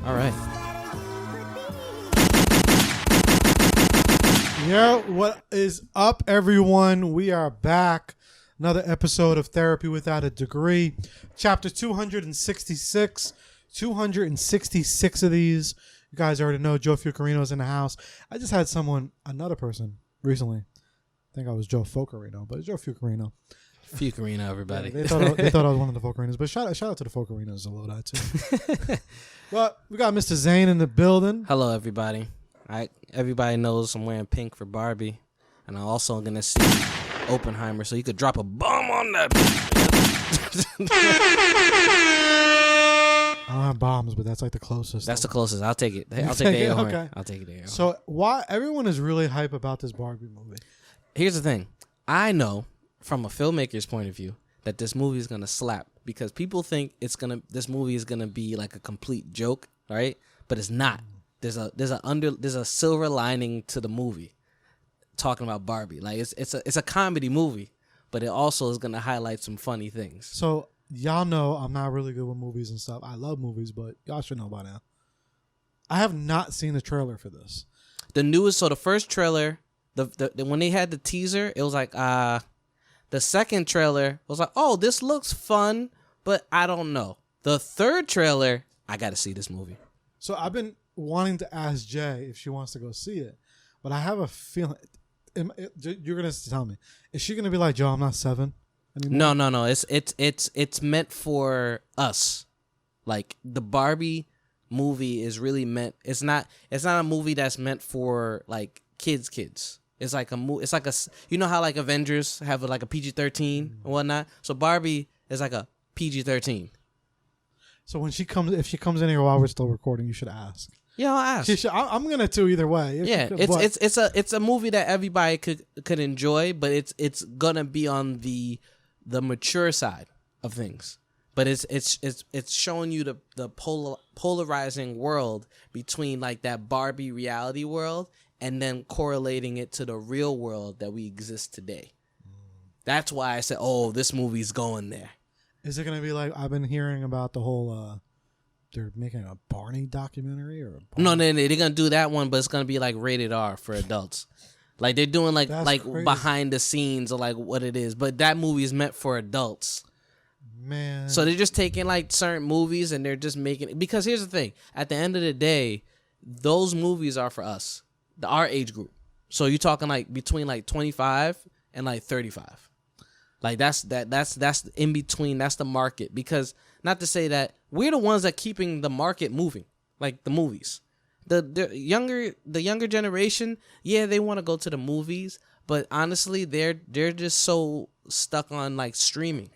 All right. Yeah, what is up, everyone? We are back. Another episode of Therapy Without a Degree. Chapter 266. 266 of these. You guys already know Joe Fucarino's in the house. I just had another person recently. I think I was Joe Focarino, but it's Joe Fucarino. Fucarino, everybody. Yeah, they thought I was one of the Focarinos, but shout out to the Focarinos a little that too. Well, we got Mr. Zane in the building. Hello, everybody. Everybody knows I'm wearing pink for Barbie, and I'm also gonna see Oppenheimer, so you could drop a bomb on that. I don't have bombs, but that's like the closest. That's the closest. I'll take it. I'll take the air horn. Okay. I'll take it. The air horn. So why everyone is really hype about this Barbie movie? Here's the thing. I know from a filmmaker's point of view that this movie is gonna slap because people think this movie is gonna be like a complete joke, right? But it's not. There's a silver lining to the movie. Talking about Barbie, like it's a comedy movie, but it also is gonna highlight some funny things. So y'all know I'm not really good with movies and stuff. I love movies, but y'all should know by now. I have not seen the trailer for this. The first trailer, the when they had the teaser, it was like the second trailer was like, oh, this looks fun, but I don't know. The third trailer, I got to see this movie. So I've been wanting to ask Jay if she wants to go see it, but I have a feeling you're gonna tell me. Is she gonna be like, Joe, I'm not 7 anymore? No. It's meant for us. Like the Barbie movie is really meant. It's not a movie that's meant for like kids. It's like a you know how like Avengers have like a PG-13 and whatnot. So Barbie is like a PG-13. So if she comes in here while we're still recording, you should ask. Yeah, I'll ask. I'm gonna too either way. Yeah, it's a movie that everybody could enjoy, but it's gonna be on the mature side of things. But it's showing you the polarizing world between like that Barbie reality world and then correlating it to the real world that we exist today. That's why I said, oh, this movie's going there. Is it going to be like, I've been hearing about the whole, they're making a Barney documentary or a No, they're going to do that one, but it's going to be like rated R for adults. Like they're doing like crazy. Behind the scenes or like what it is. But that movie is meant for adults. Man. So they're just taking like certain movies and they're just making it. Because here's the thing. At the end of the day, those movies are for us. Our age group. So you're talking like between like 25 and like 35. Like that's in between. That's the market. Because not to say that we're the ones that keeping the market moving, like the movies. The younger generation, yeah, they want to go to the movies, but honestly, they're just so stuck on like streaming.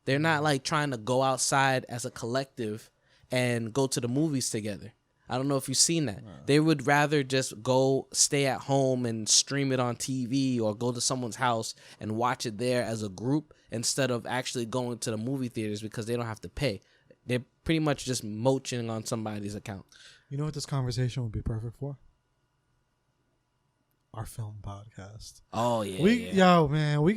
They're not like trying to go outside as a collective and go to the movies together. I don't know if you've seen that. Wow. They would rather just go stay at home and stream it on TV or go to someone's house and watch it there as a group instead of actually going to the movie theaters because they don't have to pay. They're pretty much just moaching on somebody's account. You know what this conversation would be perfect for? Our film podcast. Oh, yeah. Yo, man, we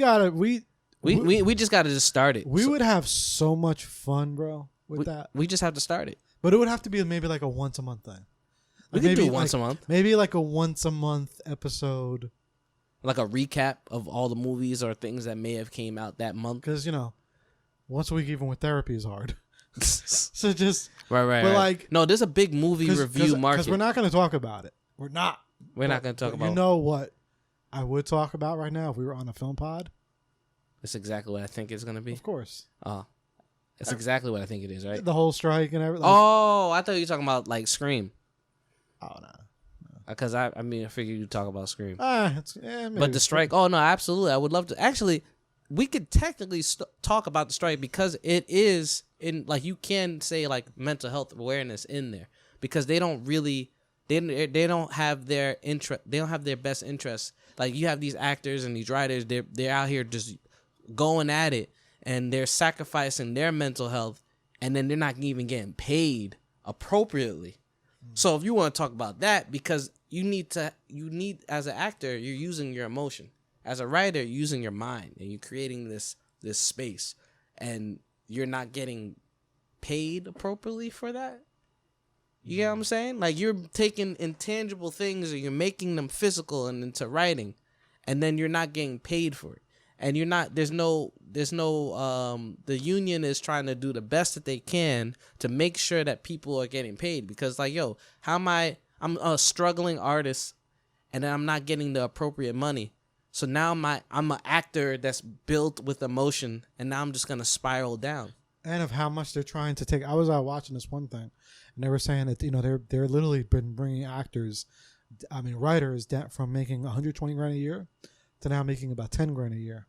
just got to just start it. We would have so much fun, bro, with that. We just have to start it. But it would have to be maybe like a once a month thing. We could do once a month. Maybe like a once a month episode. Like a recap of all the movies or things that may have came out that month. Because, once a week even with therapy is hard. So just... Right. But like... No, there's a big movie review market. Because we're not going to talk about it. We're not going to talk about it. You know what I would talk about right now if we were on a film pod? That's exactly what I think it's going to be. Of course. Oh. That's exactly what I think it is, right? The whole strike and everything. Oh, I thought you were talking about like Scream. Oh, no. Because I figured you'd talk about Scream. Maybe. But the strike, oh no, absolutely. I would love to. Actually, we could technically talk about the strike because it is in, like, you can say like mental health awareness in there, because they don't really, they don't have their interest, they don't have their best interests. Like, you have these actors and these writers, they're out here just going at it, and they're sacrificing their mental health, and then they're not even getting paid appropriately. So if you want to talk about that, because you need as an actor, you're using your emotion. As a writer, you're using your mind, and you're creating this space, and you're not getting paid appropriately for that. You get what I'm saying? Like, you're taking intangible things and you're making them physical and into writing, and then you're not getting paid for it. And you're not, there's no the union is trying to do the best that they can to make sure that people are getting paid, because, like, yo, I'm a struggling artist, and I'm not getting the appropriate money. So now I'm an actor that's built with emotion, and now I'm just gonna spiral down. And of how much they're trying to take. I was watching this one thing, and they were saying that, you know, they're literally been bringing writers down from making 120 grand a year to now making about 10 grand a year.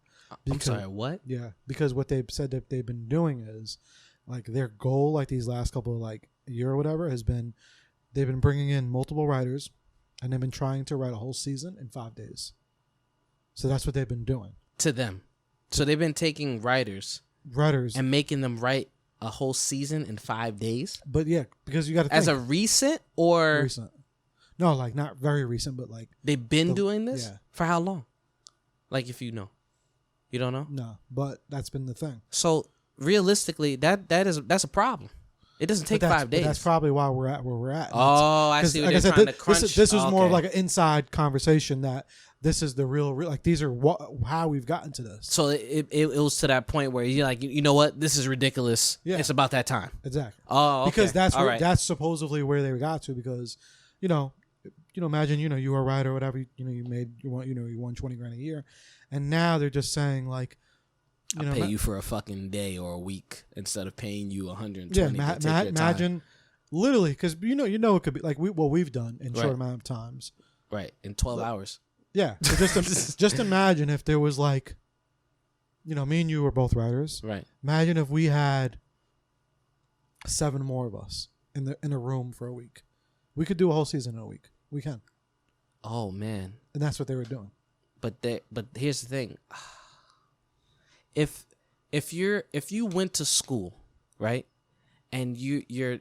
I'm sorry, what? Yeah, because what they've said that they've been doing is, like, their goal, like these last couple of, like, year or whatever, has been, they've been bringing in multiple writers, and they've been trying to write a whole season in 5 days. So that's what they've been doing to them. So they've been taking writers and making them write a whole season in 5 days. But yeah, because you got to think. As a recent or recent. No, like, not very recent, but like they've been doing this. Yeah. For how long? Like, if you know, you don't know. No, but that's been the thing. So realistically, that's a problem. It doesn't take 5 days. But that's probably why we're at where we're at. Oh, I see. What they're trying to crunch. This was more of like an inside conversation that this is the real, like, these are how we've gotten to this. So it was to that point where you're like, you know what, this is ridiculous. Yeah. It's about that time. Exactly. Oh, okay. Because that's supposedly where they got to, because, you know, imagine, you were a writer or whatever, you won 20 grand a year, and now they're just saying, like, I'll pay you for a fucking day or a week instead of paying you 120. Yeah, imagine, literally, because you know it could be like we've done in short amount of times, right? In 12 hours. Yeah, so just imagine if there was, like, me and you were both writers, right? Imagine if we had 7 more of us in a room for a week. We could do a whole season in a week. We can. Oh man, and that's what they were doing. But here's the thing. If you went to school, right, and you're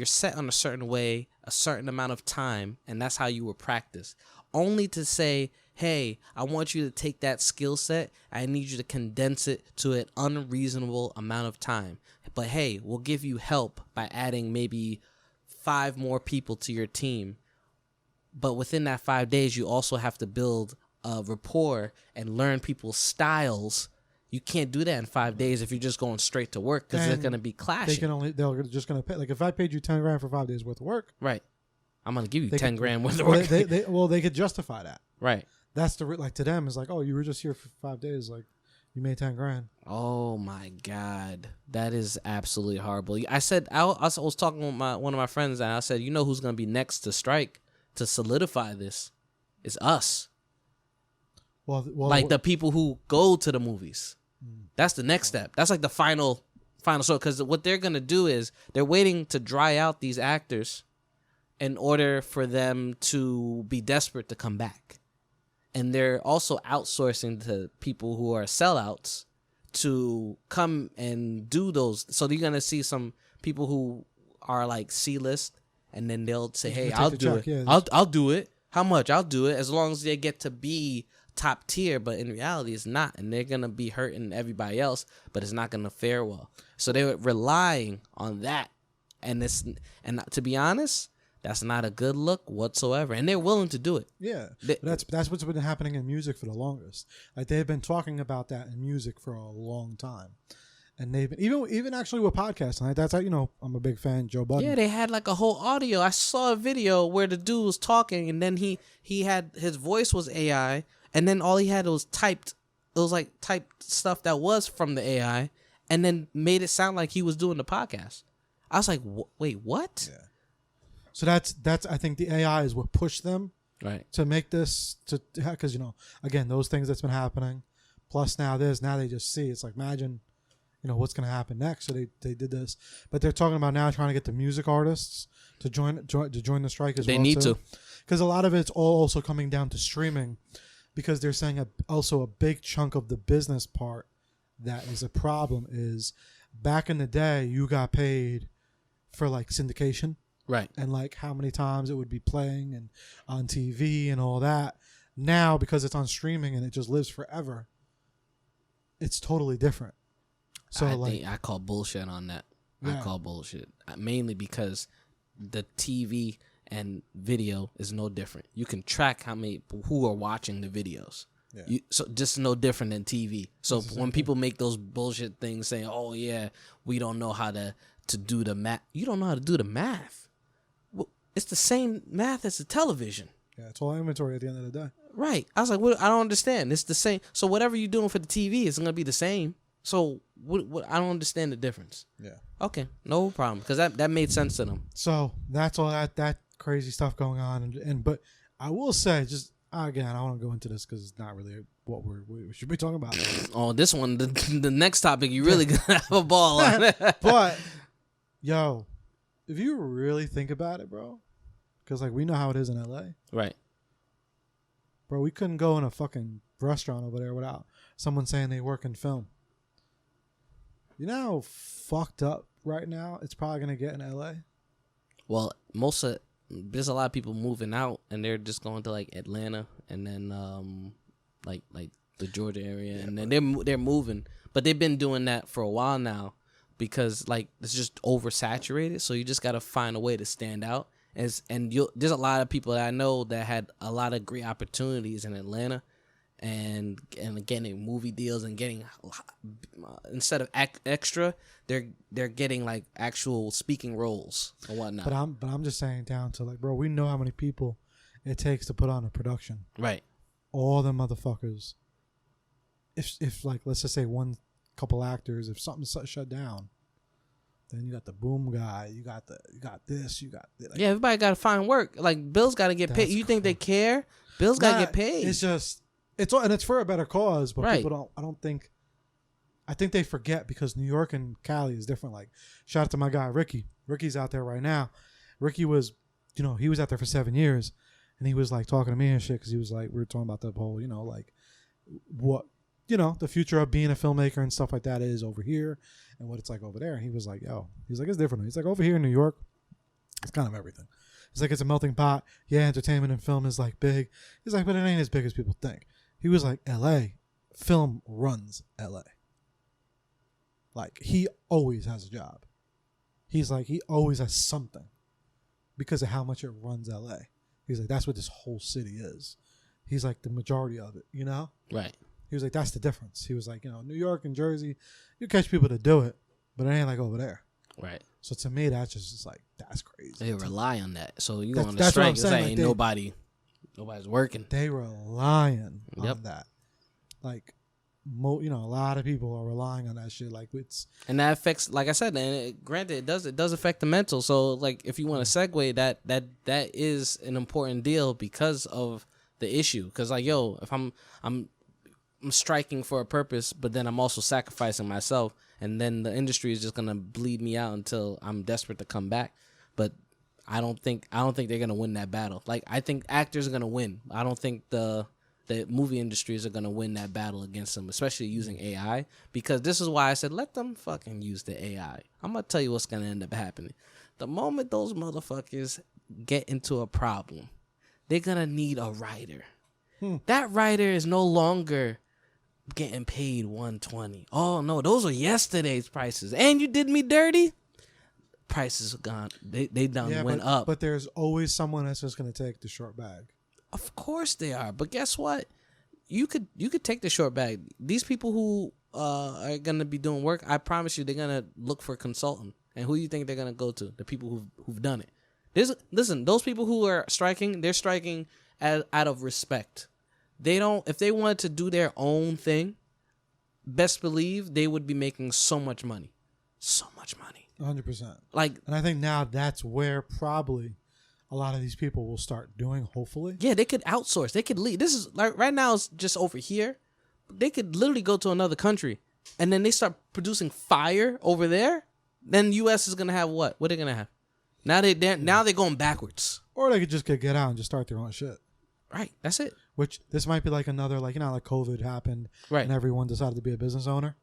set on a certain way, a certain amount of time, and that's how you were practiced, only to say, hey, I want you to take that skill set, I need you to condense it to an unreasonable amount of time, but hey, we'll give you help by adding maybe 5 more people to your team, but within that 5 days you also have to build a rapport and learn people's styles. You can't do that in 5 days if you're just going straight to work, because they're going to be clashing. They're just going to pay. Like, if I paid you 10 grand for 5 days worth of work, right? I'm going to give you 10 grand worth of work. They could justify that, right? That's like, to them, it's like, oh, you were just here for 5 days, like, you made 10 grand. Oh my God, that is absolutely horrible. I said I was talking with one of my friends, and I said, you know who's going to be next to strike to solidify this? It's us. Well, like the people who go to the movies. That's the next step. That's like the final so, because what they're gonna do is they're waiting to dry out these actors in order for them to be desperate to come back, and they're also outsourcing to people who are sellouts to come and do those. So you're gonna see some people who are like C-list, and then they'll say, hey, I'll do it. Yeah, I'll do it. How much? I'll do it, as long as they get to be top tier, but in reality it's not, and they're gonna be hurting everybody else, but it's not gonna fare well. So they were relying on that, and to be honest, that's not a good look whatsoever, and they're willing to do it. Yeah, that's what's been happening in music for the longest. Like, they've been talking about that in music for a long time, and they've been, even actually with podcasting. Like, that's how I'm a big fan, Joe Budden. Yeah, they had like a whole audio. I saw a video where the dude was talking, and then he had his voice was AI. And then all he had was typed stuff that was from the AI, and then made it sound like he was doing the podcast. I was like, wait, what? Yeah. So that's I think the AI is what pushed them, right, to make this, because again, those things that's been happening, Plus now they just see. It's like, imagine, what's going to happen next. So they did this. But they're talking about now trying to get the music artists to join the strike as well. They need to. Because a lot of it's all also coming down to streaming. Because they're saying also a big chunk of the business part that is a problem is back in the day, you got paid for like syndication. Right. And like how many times it would be playing and on TV and all that. Now, because it's on streaming and it just lives forever, it's totally different. So I call bullshit on that. Yeah. I call bullshit. Mainly because the TV and video is no different. You can track how many who are watching the videos. Yeah. So just no different than TV. So when people make those bullshit things saying, "Oh yeah, we don't know how to do the math," you don't know how to do the math. Well, it's the same math as the television. Yeah, it's all inventory at the end of the day. Right. I was like, I don't understand. It's the same. So whatever you're doing for the TV is gonna be the same. So what? I don't understand the difference. Yeah. Okay, no problem, because that made sense to them. So that's all that crazy stuff going on, but I will say, just again, I don't want to go into this because it's not really what we should be talking about. Oh, this one, the next topic, you really gonna have a ball on. But yo, if you really think about it, bro, because like we know how it is in LA, right? Bro, we couldn't go in a fucking restaurant over there without someone saying they work in film. You know how fucked up right now it's probably gonna get in LA. Well, there's a lot of people moving out, and they're just going to like Atlanta, and then like the Georgia area, and then they're moving. But they've been doing that for a while now, because like it's just oversaturated. So you just gotta find a way to stand out. There's a lot of people that I know that had a lot of great opportunities in Atlanta, and getting movie deals and getting instead of extra, they're getting like actual speaking roles and whatnot. But I'm just saying down to like, bro, we know how many people it takes to put on a production. Right. All them motherfuckers. If like let's just say one couple actors, if something's shut down, then you got the boom guy, you got this. Like, yeah, everybody got to find work. Like bills got to get paid. You think they care? Bills got to get paid. It's just it's for a better cause, but right. People don't. I think they forget because New York and Cali is different. Like, shout out to my guy Ricky. Ricky's out there right now. Ricky was, he was out there for 7 years, and he was like talking to me and shit because he was like, we were talking about the whole, like what, the future of being a filmmaker and stuff like that is over here and what it's like over there. And he was like, he's like, it's different. He's like, over here in New York, it's kind of everything. It's like, it's a melting pot. Yeah, entertainment and film is like big. He's like, but it ain't as big as people think. He was like, LA, film runs LA. Like, he always has a job. He's like, he always has something because of how much it runs LA. He's like, that's what this whole city is. He's like, the majority of it, Right. He was like, that's the difference. He was like, New York and Jersey, you catch people to do it, but it ain't like over there. Right. So to me, that's just like, that's crazy. They rely on that. So you go on the strike, it's like ain't nobody's working. They relying on that. Like, a lot of people are relying on that shit. Like, and that affects, like I said, and granted, it does affect the mental. So like, if you want to segue, that is an important deal because of the issue. Because like, if I'm striking for a purpose, but then I'm also sacrificing myself, and then the industry is just gonna bleed me out until I'm desperate to come back. But I don't think they're gonna win that battle. Like, I think actors are gonna win. I don't think the movie industries are gonna win that battle against them, especially using AI. Because this is why I said let them fucking use the AI. I'm gonna tell you what's gonna end up happening. The moment those motherfuckers get into a problem, they're gonna need a writer. That writer is no longer getting paid $120. Oh no, those are yesterday's prices. And you did me dirty. Prices are gone. They went up. But there's always someone that's just gonna take the short bag. Of course they are, but guess what? You could take the short bag. These people who are gonna be doing work, I promise you, they're gonna look for a consultant. And who do you think they're gonna go to? The people who've done it. Listen, those people who are striking, they're striking out of respect. If they wanted to do their own thing, best believe they would be making so much money. 100%. Like, and I think now that's where probably a lot of these people will start doing, hopefully. Yeah, they could outsource. They could leave. This is like right now it's just over here, literally go to another country, and then they start producing fire over there. Then U.S. is gonna have what? What are they gonna have? Now they're going backwards. Or they could just get out and just start their own shit. Right. That's it. Which this might be like another, like, like COVID happened, right, and everyone decided to be a business owner.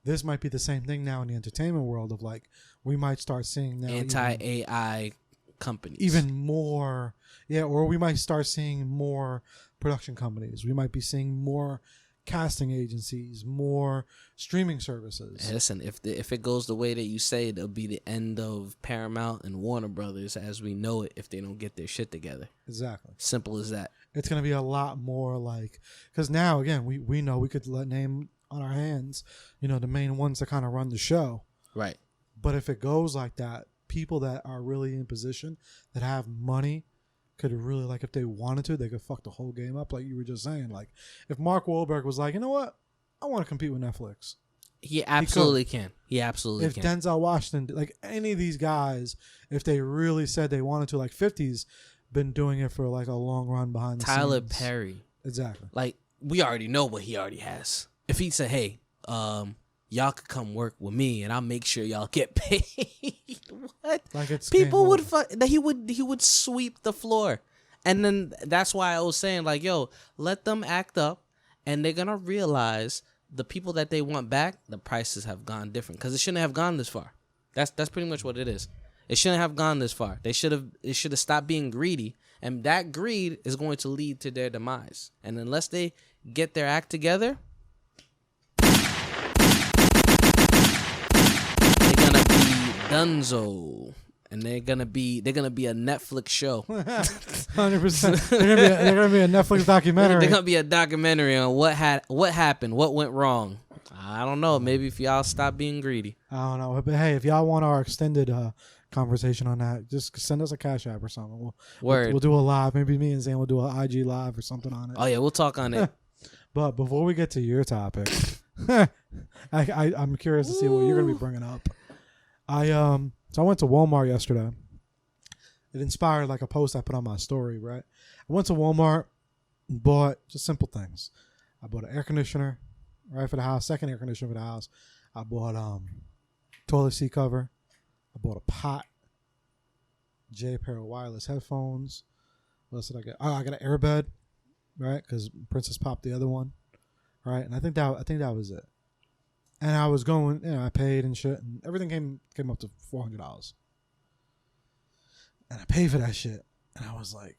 This might be the same thing now in the entertainment world of like we might start seeing now anti-AI companies even more, or we might start seeing more production companies. We might be seeing more casting agencies, more streaming services. Listen, if it goes the way that you say, it'll be the end of Paramount and Warner Brothers as we know it if they don't get their shit together. Exactly. Simple as that. It's going to be a lot more like, because now, again, we know we could name on our hands, the main ones that kind of run the show. Right. But if it goes like that, people that are really in position, that have money, could really, like, if they wanted to, they could fuck the whole game up, like you were just saying. Like, if Mark Wahlberg was like, you know what, I want to compete with Netflix. He absolutely can. He absolutely can. If Denzel Washington, like any of these guys, if they really said they wanted to, like 50's been doing it for like a long run behind the scenes. Tyler Perry. Exactly. Like, we already know what he already has. If he said, hey, y'all could come work with me and I'll make sure y'all get paid. What? Like, it's people would he would sweep the floor. And then that's why I was saying, like, yo, let them act up and they're gonna realize the people that they want back, the prices have gone different. Because it shouldn't have gone this far. That's pretty much what it is. It shouldn't have gone this far. It should have stopped being greedy. And that greed is going to lead to their demise. And unless they get their act together, Dunzo, and they're gonna be a Netflix show. 100%. They're gonna be a Netflix documentary. They're gonna be a documentary on what happened, what went wrong. I don't know. Maybe if y'all stop being greedy. I don't know, but hey, if y'all want our extended conversation on that, just send us a Cash App or something. We'll do a live. Maybe me and Zane will do an IG live or something on it. Oh yeah, we'll talk on it. But before we get to your topic, I'm curious to see what you're gonna be bringing up. So I went to Walmart yesterday. It inspired like a post I put on my story, right? I went to Walmart and bought just simple things. I bought an air conditioner, right, for the house, second air conditioner for the house. I bought toilet seat cover. I bought a pot, a pair of wireless headphones. What else did I get? Oh, I got an airbed, right? Because Princess popped the other one, right? And I think that was it. And I was going, I paid and shit, and everything came up to $400. And I paid for that shit, and I was like,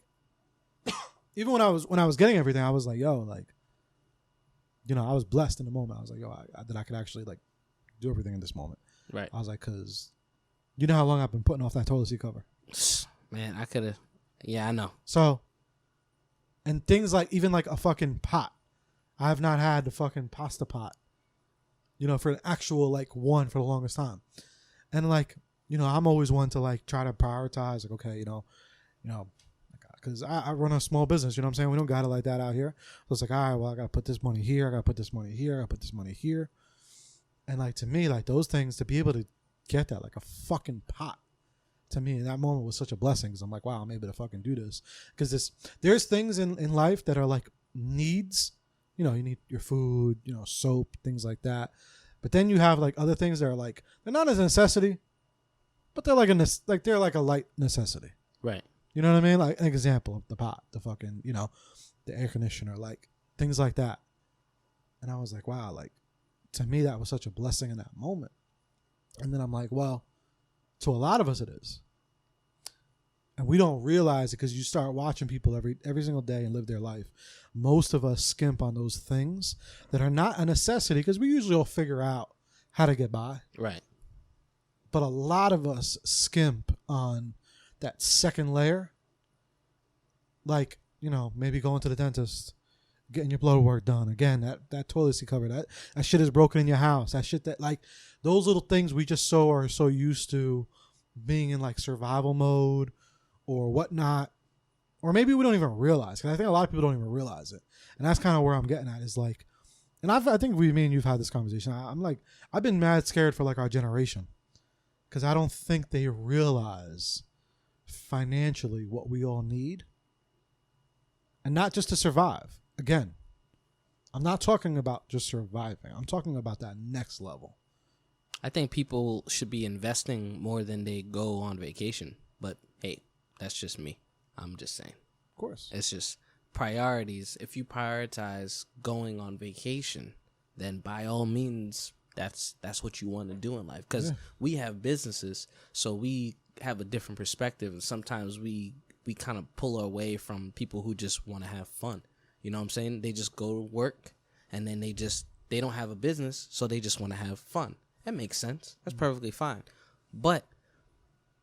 even when I was getting everything, I was like, yo, like, I was blessed in the moment. I was like, yo, that I could actually like do everything in this moment. Right. I was like, cause you know how long I've been putting off that toilet seat cover. Man, I could have. Yeah, I know. So, and things like even like a fucking pot. I have not had the fucking pasta pot. For an actual like one for the longest time. And like, I'm always one to like try to prioritize, like, okay, because I run a small business, you know what I'm saying? We don't got it like that out here. So it's like, all right, well, I got to put this money here. I got to put this money here. I got to put this money here. And like, to me, like those things, to be able to get that, like a fucking pot, to me in that moment was such a blessing. Because I'm like, wow, I'm able to fucking do this. Because there's things in life that are like needs. You need your food, soap, things like that. But then you have like other things that are like, they're not a necessity, but they're like they're like a light necessity. Right. You know what I mean? Like an example of the pot, the fucking, the air conditioner, like things like that. And I was like, wow, like to me, that was such a blessing in that moment. And then I'm like, well, to a lot of us it is. And we don't realize it because you start watching people every single day and live their life. Most of us skimp on those things that are not a necessity because we usually all figure out how to get by. Right. But a lot of us skimp on that second layer. Like, maybe going to the dentist, getting your blood work done. Again, that toilet seat cover, that shit is broken in your house. That shit that like those little things we just are so used to being in like survival mode or whatnot, or maybe we don't even realize, because I think a lot of people don't even realize it, and that's kind of where I'm getting at is like, and I think me and you've had this conversation. I'm like, I've been mad scared for like our generation, because I don't think they realize financially what we all need, and not just to survive. Again, I'm not talking about just surviving. I'm talking about that next level. I think people should be investing more than they go on vacation. But hey, that's just me. I'm just saying. Of course. It's just priorities. If you prioritize going on vacation, then by all means, that's what you want to do in life. Because we have businesses, so we have a different perspective, and sometimes we kind of pull away from people who just want to have fun. You know what I'm saying? They just go to work, and then they don't have a business, so they just want to have fun. That makes sense. That's perfectly fine. But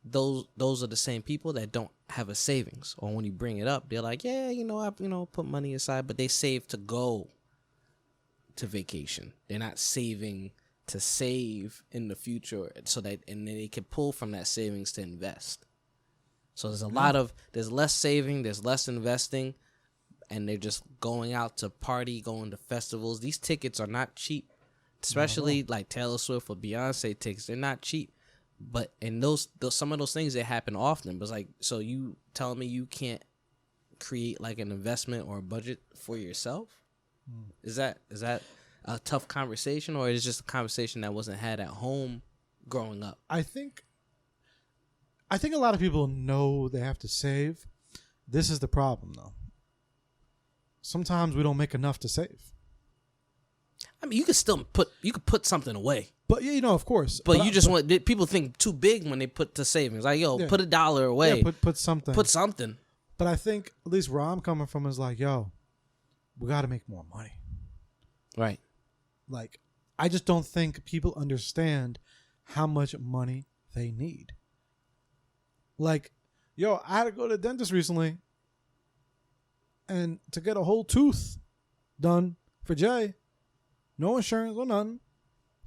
those are the same people that don't have a savings, or when you bring it up, they're like, yeah, I put money aside, but they save to go to vacation. They're not saving to save in the future, so that and then they can pull from that savings to invest. So there's less saving, there's less investing, and they're just going out to party, going to festivals. These tickets are not cheap, especially like Taylor Swift or Beyonce tickets. They're not cheap. But in those some of those things, they happen often. But it's like, so you telling me you can't create like an investment or a budget for yourself? Is that a tough conversation, or is it just a conversation that wasn't had at home growing up? I think a lot of people know they have to save. This is the problem, though. Sometimes we don't make enough to save. I mean, you could put something away. But of course. But you just want people think too big when they put to savings. Like, put $1 away. Yeah, put something. Put something. But I think at least where I'm coming from is like, we got to make more money. Right. Like, I just don't think people understand how much money they need. Like, I had to go to the dentist recently, and to get a whole tooth done for Jay, no insurance or nothing,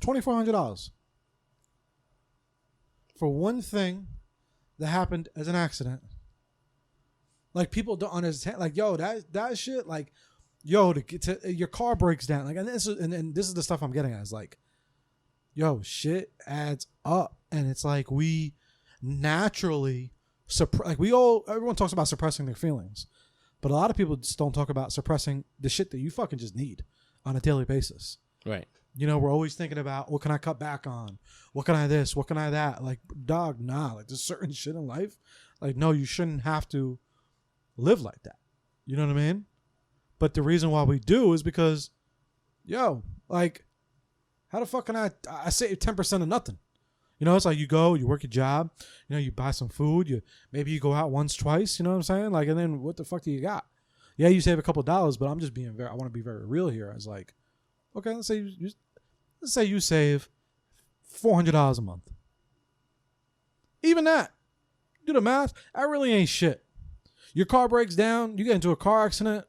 $2,400 for one thing that happened as an accident. Like, people don't understand. Like, that shit. Like, your car breaks down. Like, and this is the stuff I'm getting at. Is like, shit adds up, and it's like we naturally everyone talks about suppressing their feelings, but a lot of people just don't talk about suppressing the shit that you fucking just need on a daily basis. Right. We're always thinking about, what can I cut back on? What can I this? What can I that? Like, dog, nah. Like, there's certain shit in life. Like, no, you shouldn't have to live like that. You know what I mean? But the reason why we do is because, like, how the fuck can I save 10% of nothing? It's like you go, you work your job, you buy some food, maybe you go out once, twice, you know what I'm saying? Like, and then what the fuck do you got? Yeah, you save a couple of dollars, but I'm just I want to be very real here. I was like, okay, let's say you save $400 a month. Even that, do the math, that really ain't shit. Your car breaks down, you get into a car accident.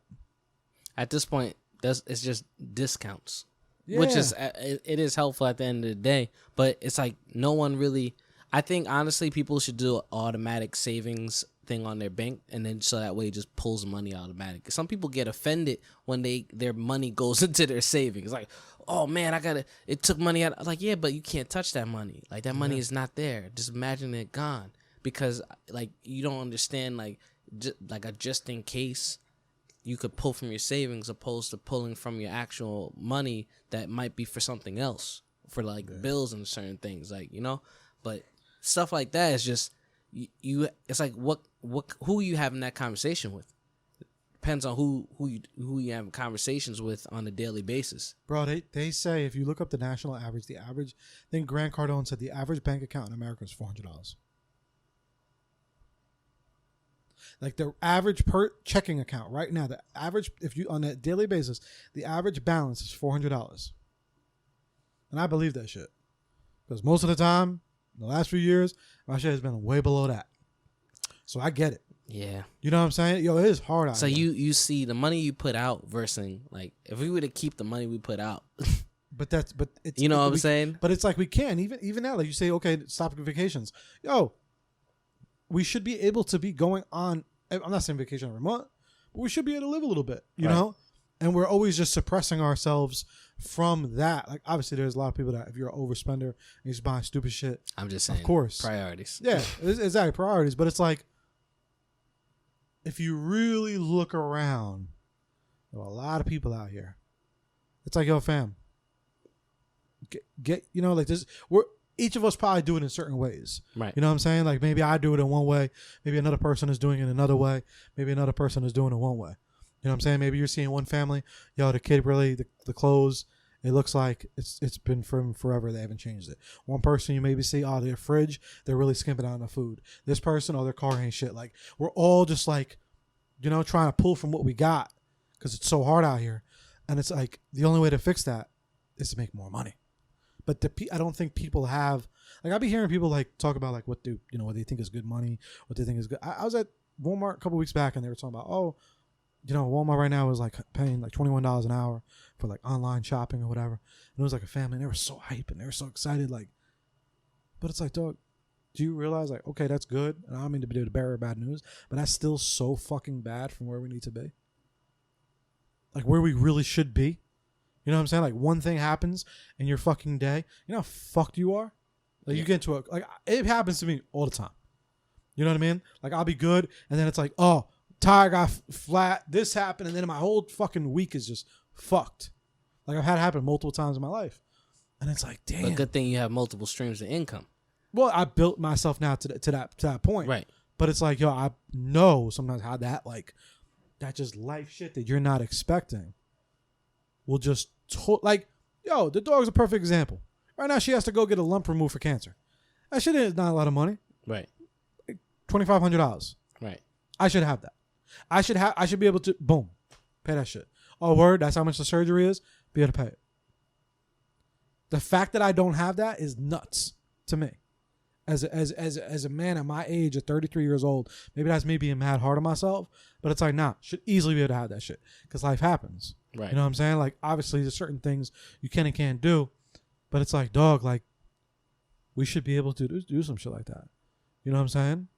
At this point, it's just discounts. Yeah. Which is, it is helpful at the end of the day, but it's like no one really, I think honestly people should do an automatic savings thing on their bank, and then so that way it just pulls money automatically. Some people get offended when their money goes into their savings. Like, oh man, it took money out. Like, yeah, but you can't touch that money. Like, that money is not there. Just imagine it gone, because like you don't understand like a just in case you could pull from your savings opposed to pulling from your actual money that might be for something else, for like bills and certain things, like, but stuff like that is just you it's like who you having that conversation with depends on who you have conversations with on a daily basis. Bro, they say if you look up the national average, I think Grant Cardone said the average bank account in America is $400. Like, the average per checking account right now, the average, if you on a daily basis, the average balance is $400. And I believe that shit, because most of the time, in the last few years, my shit has been way below that. So I get it. Yeah. You know what I'm saying? It is hard out So here. you see the money you put out versus, like, if we were to keep the money we put out. But it's, what I'm saying? But it's like we can, even now, like you say, okay, stop vacations. We should be able to be going on, I'm not saying vacation every month, but we should be able to live a little bit, you know? And we're always just suppressing ourselves from that. Like, obviously, there's a lot of people that if you're an overspender and you're just buying stupid shit. I'm just saying. Of course. Priorities. Yeah, exactly. Priorities. But it's like, if you really look around, there are a lot of people out here It's like, yo, fam, get you know, like this. We're each of us probably do it in certain ways. Right. You know what I'm saying? Like maybe I do it in one way. Maybe another person is doing it another way. Maybe another person is doing it one way. You know what I'm saying? Maybe you're seeing one family, yo, the kid really, the clothes, it looks like it's been from forever. They haven't changed it. One person you maybe see, oh, their fridge, they're really skimping out on the food. This person, oh, their car ain't shit. Like we're all just like, you know, trying to pull from what we got because it's so hard out here. And it's like the only way to fix that is to make more money. But I don't think people have, like, I be hearing people like talk about like what they think is good money, what they think is good. I was at Walmart a couple weeks back and they were talking about, oh, you know, Walmart right now is like paying like $21 an hour for like online shopping or whatever. And it was like a family and they were so hype and they were so excited. Like, but it's like, dog, do you realize like, okay, that's good. And I don't mean to be the bearer of bad news, but that's still so fucking bad from where we need to be. Like where we really should be. You know what I'm saying? Like one thing happens in your fucking day. You know how fucked you are? Like you get into it happens to me all the time. You know what I mean? Like I'll be good and then it's like, oh, tire got flat, this happened, and then my whole fucking week is just fucked. Like I've had it happen multiple times in my life. And it's like, damn. But good thing you have multiple streams of income. Well, I built myself now to that point. Right. But it's like, yo, I know sometimes how that just life shit that you're not expecting will just like, yo, the dog's a perfect example. Right now she has to go get a lump removed for cancer. That shit is not a lot of money. Right. $2,500. Right. I should have that. I should be able to boom, pay that shit. Oh, word, that's how much the surgery is. Be able to pay it. The fact that I don't have that is nuts to me. As a man at my age, at 33 years old, maybe that's me being mad hard on myself, but it's like, nah, should easily be able to have that shit because life happens. Right. You know what I'm saying? Like, obviously, there's certain things you can and can't do, but it's like, dog, like, we should be able to do some shit like that. You know what I'm saying?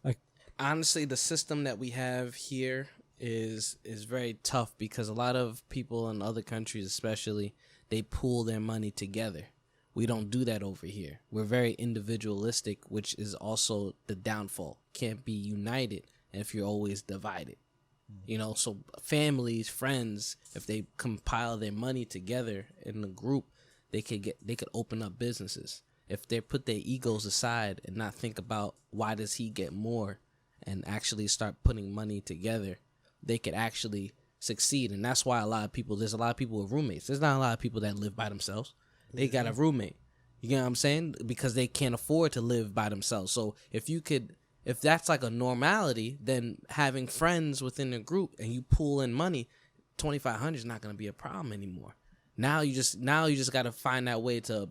Like, honestly, the system that we have here is very tough because a lot of people in other countries, especially, they pool their money together. We don't do that over here. We're very individualistic, which is also the downfall. Can't be united if you're always divided. You know, so families, friends, if they compile their money together in a group, they could open up businesses. If they put their egos aside and not think about why does he get more and actually start putting money together, they could actually succeed. And that's why there's a lot of people with roommates. There's not a lot of people that live by themselves. They got a roommate. You know what I'm saying? Because they can't afford to live by themselves. So if that's like a normality, then having friends within the group and you pool in money, $2,500 is not going to be a problem anymore. Now you just got to find that way to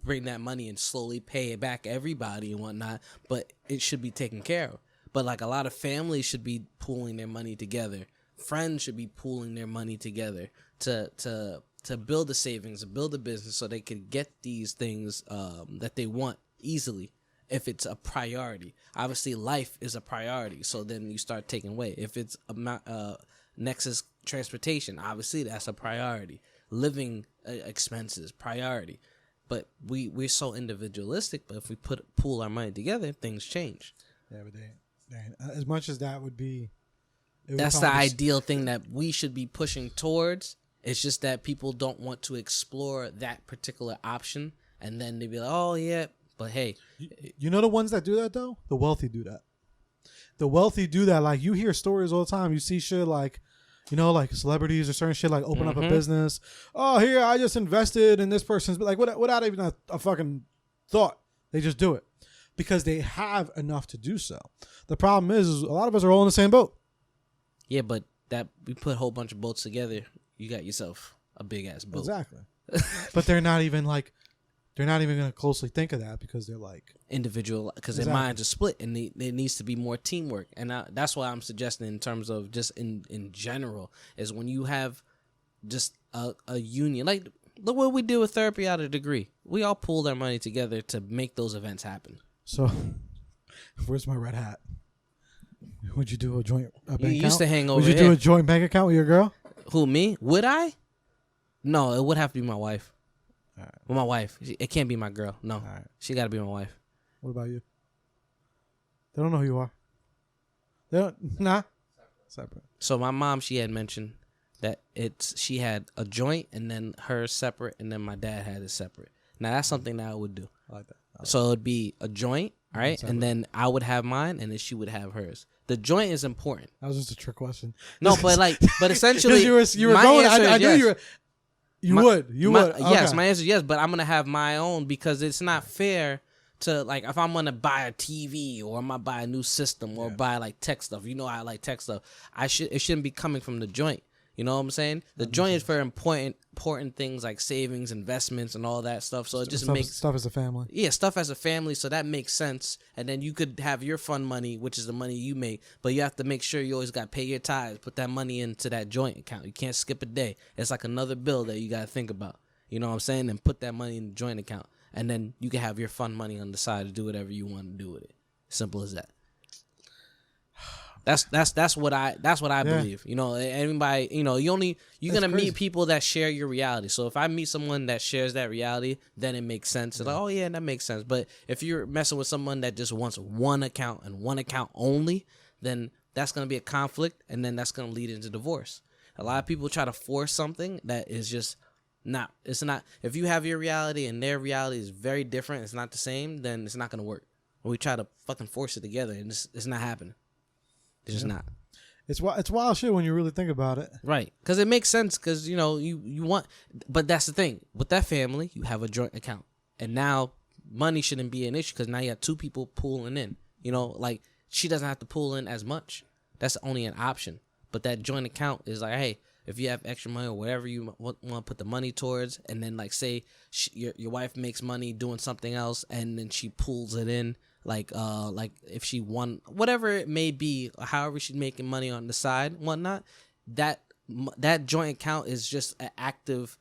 bring that money and slowly pay it back everybody and whatnot. But it should be taken care of. But like a lot of families should be pooling their money together. Friends should be pooling their money together to build the savings and build a business so they can get these things that they want easily if it's a priority. Obviously, life is a priority, so then you start taking away. If it's next is transportation, obviously that's a priority. Living expenses, priority. But we're so individualistic, but if we pool our money together, things change. Yeah, but as much as that would be... That's the ideal thing that we should be pushing towards. It's just that people don't want to explore that particular option, and then they be like, "Oh yeah, but hey." You know the ones that do that though? The wealthy do that. The wealthy do that. Like you hear stories all the time. You see shit like, like celebrities or certain shit like open up a business. Oh, here I just invested in this person's, like without even a fucking thought. They just do it because they have enough to do so. The problem is a lot of us are all in the same boat. Yeah, but that we put a whole bunch of boats together. You got yourself a big ass boat. Exactly. But they're not even going to closely think of that because they're like individual, because their minds are split and there needs to be more teamwork. And that's why I'm suggesting in terms of just in general is when you have just a union, like look what we do with therapy out of degree. We all pooled our money together to make those events happen. So where's my red hat? Would you do a bank account? You used to hang over Would you do a joint bank account with your girl? Who, me? Would I? No, it would have to be my wife. All right. Well, my wife. It can't be my girl. No. All right. She got to be my wife. What about you? They don't know who you are. They don't. Nah. Separate. So my mom, she had mentioned that she had a joint and then hers separate and then my dad had it separate. Now that's something that I would do. I like that. So it'd be a joint, right? And then I would have mine and then she would have hers. The joint is important. That was just a trick question. No, but essentially, you were going. I knew you were. You would. Okay. Yes, my answer is yes, but I'm gonna have my own because it's not fair to like if I'm gonna buy a TV or I'm gonna buy a new system or buy like tech stuff. You know I like tech stuff. It shouldn't be coming from the joint. You know what I'm saying? The joint is for important things like savings, investments, and all that stuff. So it just makes stuff as a family. Yeah, stuff as a family. So that makes sense. And then you could have your fun money, which is the money you make, but you have to make sure you always got to pay your tithes. Put that money into that joint account. You can't skip a day. It's like another bill that you got to think about. You know what I'm saying? And put that money in the joint account, and then you can have your fun money on the side to do whatever you want to do with it. Simple as that. That's what I believe. You know, anybody, you know, you're gonna meet people that share your reality. So if I meet someone that shares that reality, then it makes sense. It's like, oh yeah, that makes sense. But if you're messing with someone that just wants one account and one account only, then that's gonna be a conflict, and then that's gonna lead into divorce. A lot of people try to force something that is just not. It's not. If you have your reality and their reality is very different, it's not the same, then it's not gonna work. When we try to fucking force it together, and it's not happening. It's just not. It's wild shit when you really think about it. Right. Because it makes sense because, you know, you want... But that's the thing. With that family, you have a joint account. And now money shouldn't be an issue because now you have two people pooling in. You know, like she doesn't have to pool in as much. That's only an option. But that joint account is like, hey, if you have extra money or whatever you want to put the money towards, and then like say your wife makes money doing something else and then she pools it in. Like if she won, whatever it may be, however she's making money on the side, whatnot, that joint account is just an active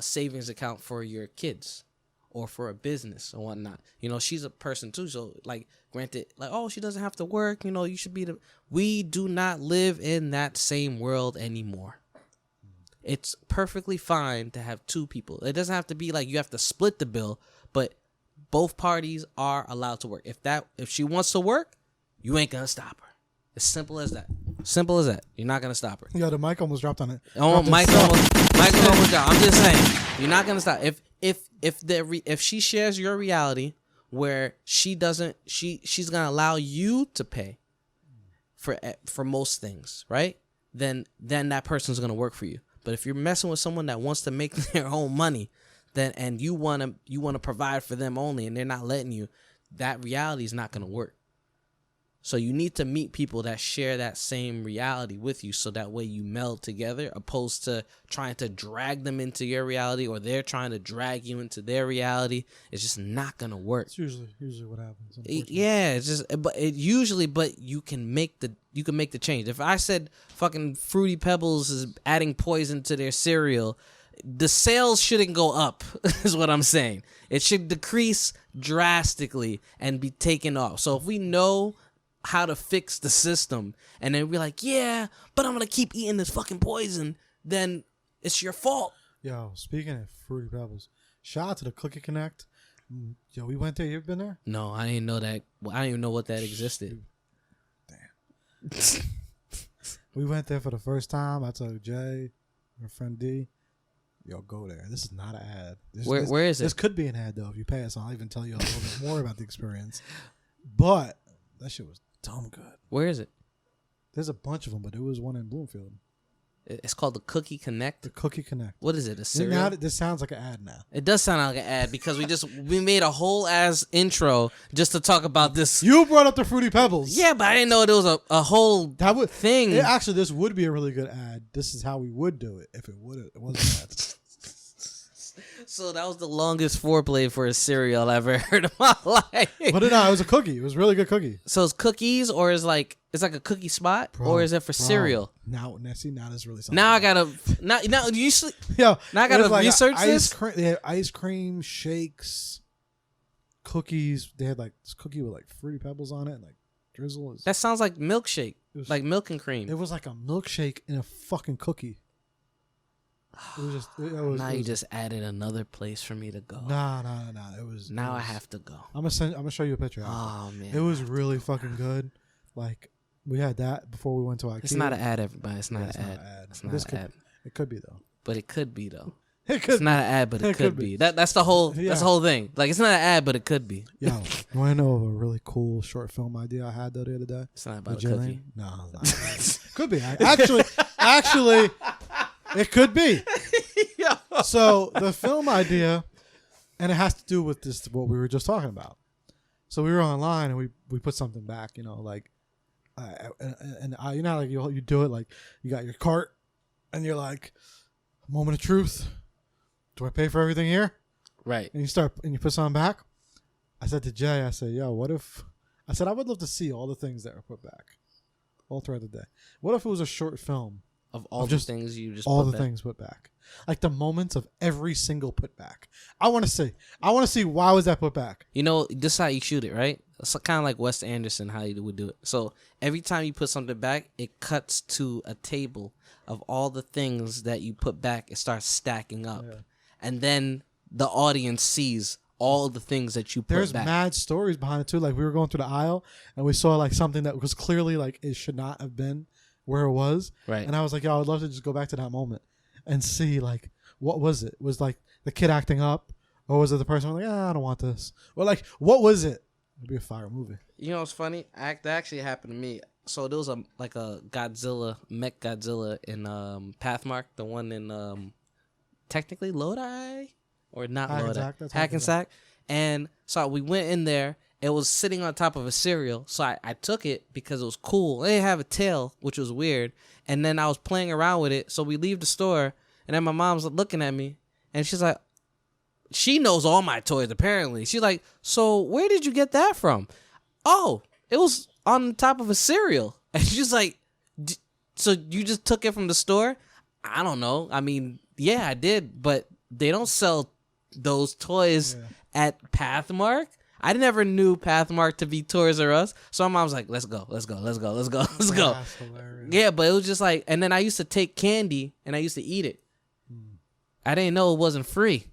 savings account for your kids or for a business or whatnot. You know, she's a person too, so like, granted, like, oh, she doesn't have to work. You know, you should be we do not live in that same world anymore. It's perfectly fine to have two people. It doesn't have to be like you have to split the bill, but both parties are allowed to work. If she wants to work, you ain't gonna stop her. As simple as that. Simple as that. You're not gonna stop her. Yeah, the mic almost dropped on it. Oh, Mike almost dropped. I'm just saying, you're not gonna stop. If she shares your reality where she's gonna allow you to pay for most things, right? Then that person's gonna work for you. But if you're messing with someone that wants to make their own money, and you wanna provide for them only, and they're not letting you, that reality is not gonna work. So you need to meet people that share that same reality with you, so that way you meld together, opposed to trying to drag them into your reality, or they're trying to drag you into their reality. It's just not gonna work. It's usually what happens. Yeah, it's just, but you can make the change. If I said fucking Fruity Pebbles is adding poison to their cereal, the sales shouldn't go up, is what I'm saying. It should decrease drastically and be taken off. So if we know how to fix the system, and then we're like, yeah, but I'm going to keep eating this fucking poison, then it's your fault. Yo, speaking of Fruity Pebbles, shout out to the Cookie Connect. Yo, we went there. You ever been there? No, I didn't know that. I didn't even know what that existed. Damn. We went there for the first time. I told Jay, my friend D, yo, go there. This is not an ad. Where is it? This could be an ad, though. If you pay us, I'll even tell you a little bit more about the experience. But that shit was dumb good. Where is it? There's a bunch of them, but there was one in Bloomfield. It's called the Cookie Connect? The Cookie Connect. What is it, a cereal? Now, this sounds like an ad now. It does sound like an ad because we made a whole ass intro just to talk about this. You brought up the Fruity Pebbles. Yeah, but I didn't know there was a whole thing. Actually, this would be a really good ad. This is how we would do it if it wasn't an ad. So that was the longest foreplay for a cereal I ever heard in my life. But no, it was a cookie. It was a really good cookie. So it's cookies, or it's like a cookie spot, or is it for cereal? Now that's really something. Now I gotta now you Yo, now I gotta research this. They had ice cream, shakes, cookies. They had like this cookie with like Fruity Pebbles on it, and like drizzle. That sounds like milkshake, like milk and cream. It was like a milkshake in a fucking cookie. You just added another place for me to go. Nah. It was. I have to go. I'm gonna show you a picture. Oh man, it was really fucking good. Like We had that before we went to IKEA. It's not an ad, everybody. It's not an ad. It's not an ad. It could be though. But it could be though. It's not an ad, but it could be. That's the whole. That's the whole thing. Like it's not an ad, but it could be. Yo, you want to know of a really cool short film idea I had though the other day? It's not about a cookie. No, it's not. Could be. Actually, it could be. So the film idea, and it has to do with this what we were just talking about. So we were online and we put something back, like, you know, like you do it like you got your cart and you're like, moment of truth. Do I pay for everything here? Right. And you put something back. I said to Jay, I said, yo, I would love to see all the things that were put back all throughout the day. What if it was a short film of all the things you just all put the things put back, like the moments of every single put back. I want to see why was that put back. You know, this is how you shoot it, right? It's kind of like Wes Anderson, how he would do it. So every time you put something back, it cuts to a table of all the things that you put back. It starts stacking up, and then the audience sees all the things that you put There's back. Mad stories behind it too. Like we were going through the aisle and we saw like something that was clearly like it should not have been where it was. Right. And I was like, yo, I would love to just go back to that moment and see like what was it? Was like the kid acting up, or was it the person like, I don't want this? Or like, what was it? It'd be a fire movie. You know what's funny? That actually happened to me. So there was a Godzilla, Mech Godzilla in Pathmark, the one in technically Lodi or not Lodi, Hackensack. And so we went in there. It was sitting on top of a cereal, so I took it because it was cool. It didn't have a tail, which was weird. And then I was playing around with it. So we leave the store, and then my mom's looking at me, and she's like, she knows all my toys apparently. She's like, so where did you get that from? Oh, it was on top of a cereal. And she's like, so you just took it from the store? I don't know. I mean, yeah, I did, but they don't sell those toys at Pathmark. I never knew Pathmark to be Toys R Us. So my mom was like, let's go. That's hilarious. Yeah, but it was just like, and then I used to take candy and I used to eat it. I didn't know it wasn't free.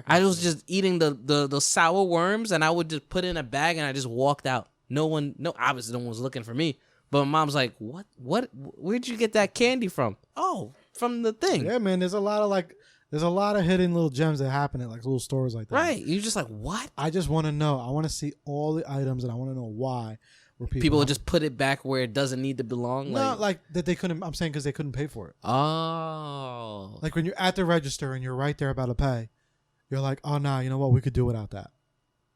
I was just eating the sour worms, and I would just put it in a bag and I just walked out. Obviously no one was looking for me. But my mom's like, what? Where'd you get that candy from? Oh, from the thing. Yeah, man, there's a lot of hidden little gems that happen at like little stores like that. Right. You're just like, what? I just want to know. I want to see all the items, and I want to know why. People would just put it back where it doesn't need to belong. No, like that they couldn't. I'm saying because they couldn't pay for it. Oh. Like when you're at the register and you're right there about to pay, you're like, oh, nah, you know what? We could do without that.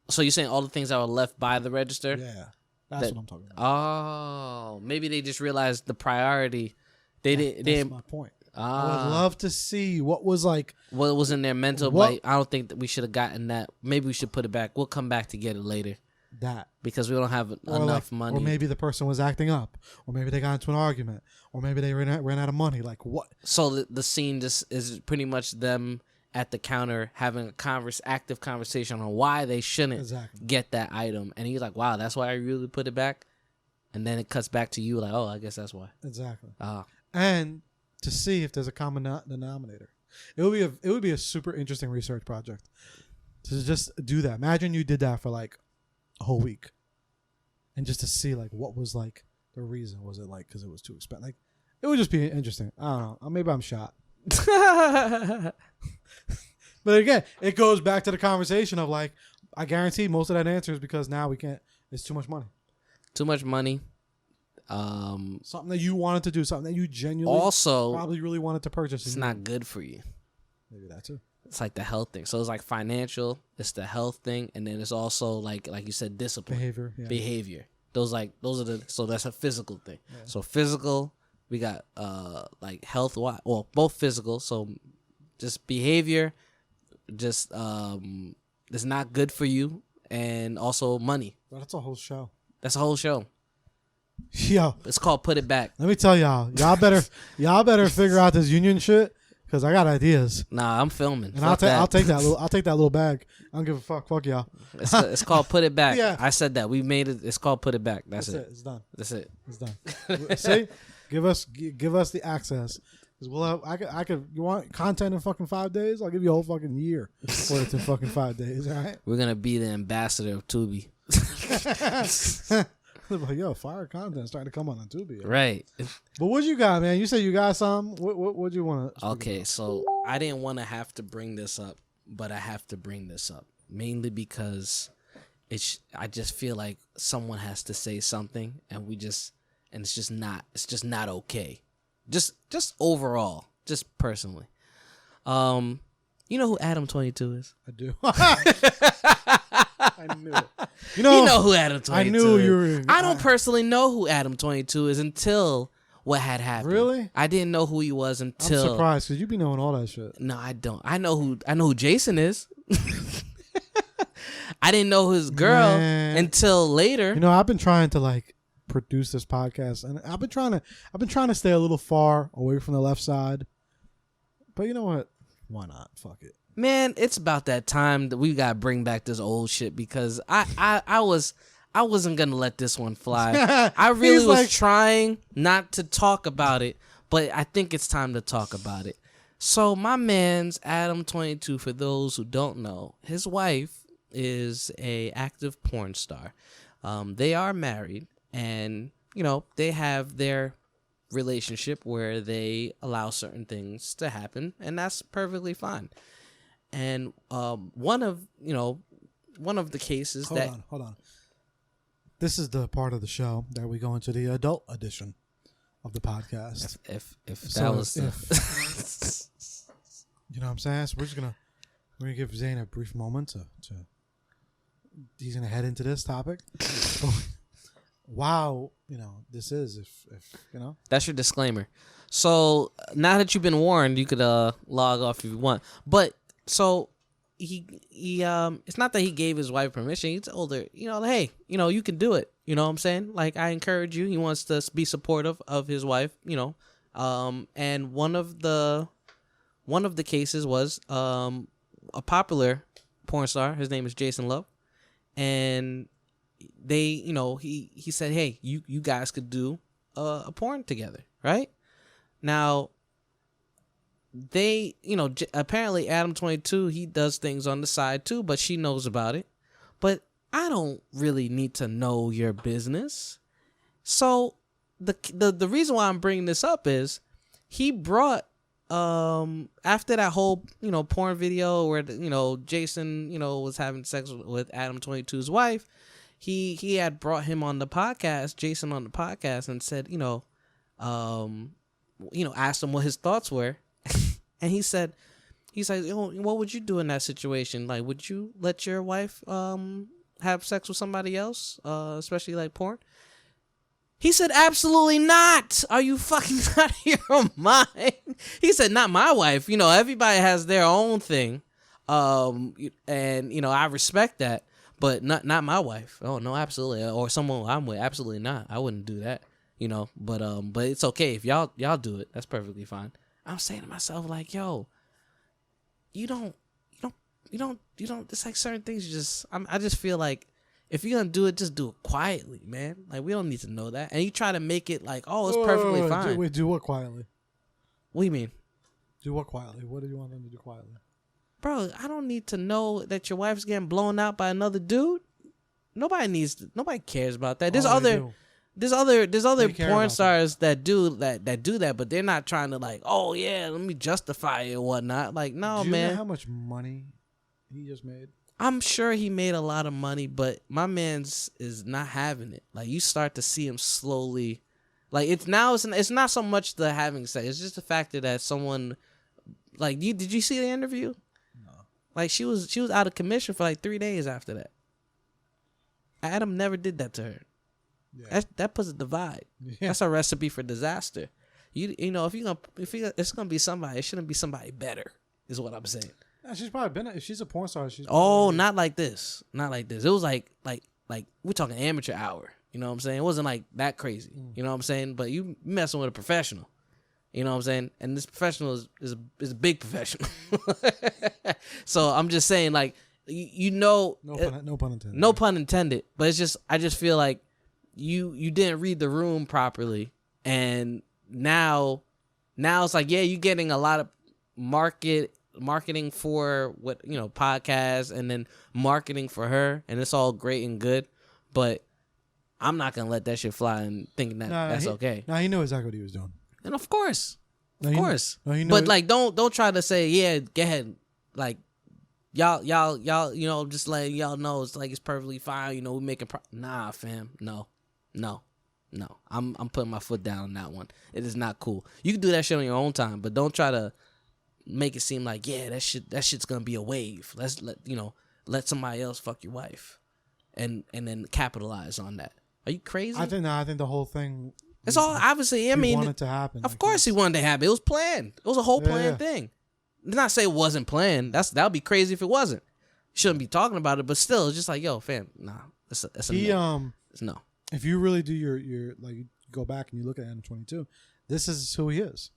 So you're saying all the things that were left by the register? Yeah. That's what I'm talking about. Oh. Maybe they just realized the priority. That's my point. I would love to see what was like. What was in their mental. Like, I don't think that we should have gotten that. Maybe we should put it back. We'll come back to get it later. That. Because we don't have enough money. Or maybe the person was acting up. Or maybe they got into an argument. Or maybe they ran out of money. Like what? So the scene just is pretty much them at the counter having a active conversation on why they shouldn't get that item. And he's like, wow, that's why I really put it back. And then it cuts back to you like, oh, I guess that's why. Exactly. And to see if there's a common denominator. It would be a super interesting research project to just do that. Imagine you did that for like a whole week, and just to see like what was like the reason. Was it like because it was too expensive? Like it would just be interesting. I don't know. Maybe I'm shot. But again, it goes back to the conversation of like, I guarantee most of that answer is because now we can't. It's too much money. Too much money. Something that you wanted to do, something that you genuinely also probably really wanted to purchase. It's not good for you. Maybe that too. It's like the health thing. So it's like financial, it's the health thing, and then it's also like you said, discipline. Behavior. Those are the so that's a physical thing. Yeah. So physical, we got like health both physical, so just behavior, just it's not good for you, and also money. Well, that's a whole show. That's a whole show. Yo, it's called Put It Back. Let me tell y'all better figure out this union shit because I got ideas. Nah, I'm filming. And I'll take that little bag. I don't give a fuck. Fuck y'all. It's called Put It Back. Yeah. I said that. We made it. It's called Put It Back. That's it. It's done. That's it. It's done. See, give us the access. Cause we'll have, I could. You want content in fucking 5 days? I'll give you a whole fucking year for it in fucking 5 days. All right. We're gonna be the ambassador of Tubi. Like, yo, fire content starting to come on Tubi. Right. But what you got, man? You said you got some. What you want to? Okay, so I didn't want to have to bring this up, but I have to bring this up mainly because I just feel like someone has to say something, and it's just not okay. Just overall, just personally. You know who Adam 22 is? I do. I knew it. You know who Adam 22 is. I knew you were. I don't personally know who Adam 22 is until what had happened. Really? I didn't know who he was until. I'm surprised because you be knowing all that shit. No, I don't. I know who Jason is. I didn't know his girl until later. You know, I've been trying to like produce this podcast, and I've been trying to stay a little far away from the left side. But you know what? Why not? Fuck it. Man, it's about that time that we gotta bring back this old shit because I wasn't gonna let this one fly. I really was trying not to talk about it, but I think it's time to talk about it. So my man's Adam 22, for those who don't know, his wife is a active porn star. They are married, and you know they have their relationship where they allow certain things to happen, and that's perfectly fine. And one of the cases hold on. This is the part of the show that we go into the adult edition of the podcast. If that was you know what I'm saying? So we're gonna give Zane a brief moment to he's gonna head into this topic. Wow, you know, this is if you know. That's your disclaimer. So now that you've been warned, you could log off if you want. But so he it's not that he gave his wife permission. He told her, you know, hey, you know, you can do it. You know what I'm saying? Like, I encourage you. He wants to be supportive of his wife, you know. And one of the cases was a popular porn star. His name is Jason Love. And they, you know, he said, hey, you guys could do a porn together, right? Now, they, you know, apparently Adam 22, he does things on the side too, but she knows about it. But I don't really need to know your business. So the reason why I'm bringing this up is he brought after that whole, you know, porn video where you know Jason, you know, was having sex with Adam 22's wife. He had brought him on the podcast, Jason on the podcast, and said, you know, asked him what his thoughts were. And he said, what would you do in that situation? Like, would you let your wife have sex with somebody else, especially like porn? He said, absolutely not. Are you fucking out of your mind? He said, not my wife. You know, everybody has their own thing. And, you know, I respect that, but not my wife. Oh, no, absolutely. Or someone I'm with. Absolutely not. I wouldn't do that, you know, but it's okay. If y'all do it, that's perfectly fine. I'm saying to myself, like, yo, you don't, it's like certain things I just feel like if you're going to do it, just do it quietly, man. Like, we don't need to know that. And you try to make it like, oh, it's perfectly fine. Wait, do what quietly? What do you mean? Do what quietly? What do you want them to do quietly? Bro, I don't need to know that your wife's getting blown out by another dude. Nobody cares about that. There's other porn stars that do that, but they're not trying to like, oh yeah, let me justify it and whatnot. Like, no, do you man. know how much money he just made? I'm sure he made a lot of money, but my man's is not having it. Like, you start to see him slowly. Like, it's not so much the having sex. It's just the fact that someone, like, did you see the interview? No. Like, she was out of commission for like 3 days after that. Adam never did that to her. Yeah. That puts a divide. Yeah. That's a recipe for disaster. You know, if it's gonna be somebody, it shouldn't be somebody better. Is what I'm saying. Yeah, she's probably been. If she's a porn star, she's. Not like this. Not like this. It was like we're talking amateur hour. You know what I'm saying? It wasn't like that crazy. You know what I'm saying? But you messing with a professional. You know what I'm saying? And this professional is a big professional. So I'm just saying, like, you know, no pun intended. No pun intended. But it's just, I just feel like you didn't read the room properly, and now it's like, yeah, you're getting a lot of marketing for what, you know, podcasts, and then marketing for her, and it's all great and good, but I'm not gonna let that shit fly and thinking that that's okay. No, he knew exactly what he was doing. And of course, No, he knew but it. like, don't try to say, yeah, go ahead, like y'all, you know, just letting y'all know it's like it's perfectly fine. You know, we making nah, fam, no. I'm putting my foot down on that one. It is not cool. You can do that shit on your own time, but don't try to make it seem like, yeah, that shit's gonna be a wave. Let somebody else fuck your wife, and then capitalize on that. Are you crazy? I think the whole thing. It's all obviously. I mean, wanted to happen. Of course, he wanted to happen. It was planned. It was a whole planned thing. Not say it wasn't planned. That'd be crazy if it wasn't. Shouldn't be talking about it, but still, it's just like, yo, fam, nah, that's a no. It's no. If you really do your like, you go back and you look at Adam 22, this is who he is.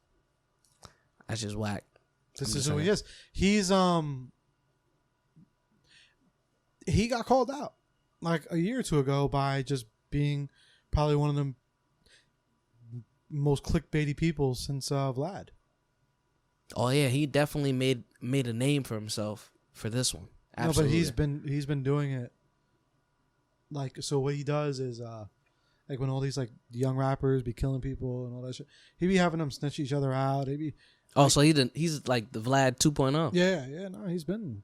That's just whack. This is who he is. He's he got called out like a year or two ago by just being probably one of the most clickbaity people since Vlad. Oh yeah, he definitely made a name for himself for this one. Absolutely. No, but he's been doing it. Like, so what he does is like when all these like young rappers be killing people and all that shit, he be having them snitch each other out. He be so he's like the Vlad 2.0. Yeah. No, he's been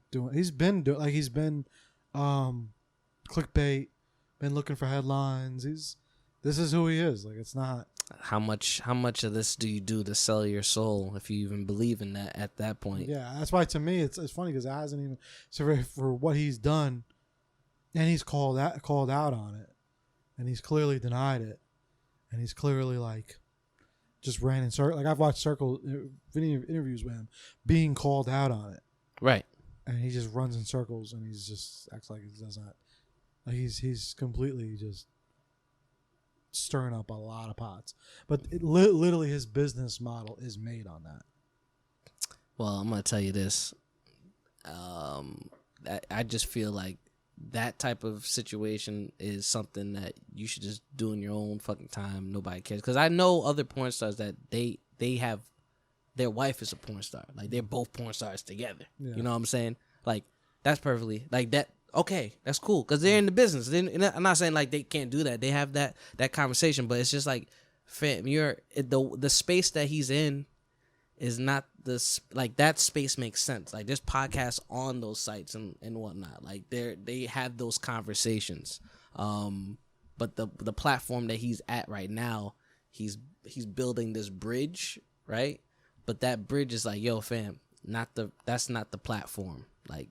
clickbait, been looking for headlines. This is who he is. Like, it's not. How much of this do you do to sell your soul if you even believe in that at that point? Yeah, that's why to me it's funny because it hasn't even for what he's done, and he's called out on it, and he's clearly denied it, and he's clearly like just ran in circles. Like, I've watched video interviews with him being called out on it, right? And he just runs in circles and he's just acts like he does not. Like, he's completely just stirring up a lot of pots, but literally his business model is made on that. Well, I'm gonna tell you this. I just feel like that type of situation is something that you should just do in your own fucking time. Nobody cares, because I know other porn stars that they have their wife is a porn star. Like, they're both porn stars together. Yeah. You know what I'm saying? Like, that's perfectly like that. Okay, that's cool because they're in the business. I'm not saying like they can't do that. They have that conversation, but it's just like, fam, the space that he's in is not this, like, that space makes sense. Like, there's podcasts on those sites and whatnot. Like, they have those conversations. But the platform that he's at right now, he's building this bridge, right? But that bridge is like, yo, fam, that's not the platform. Like,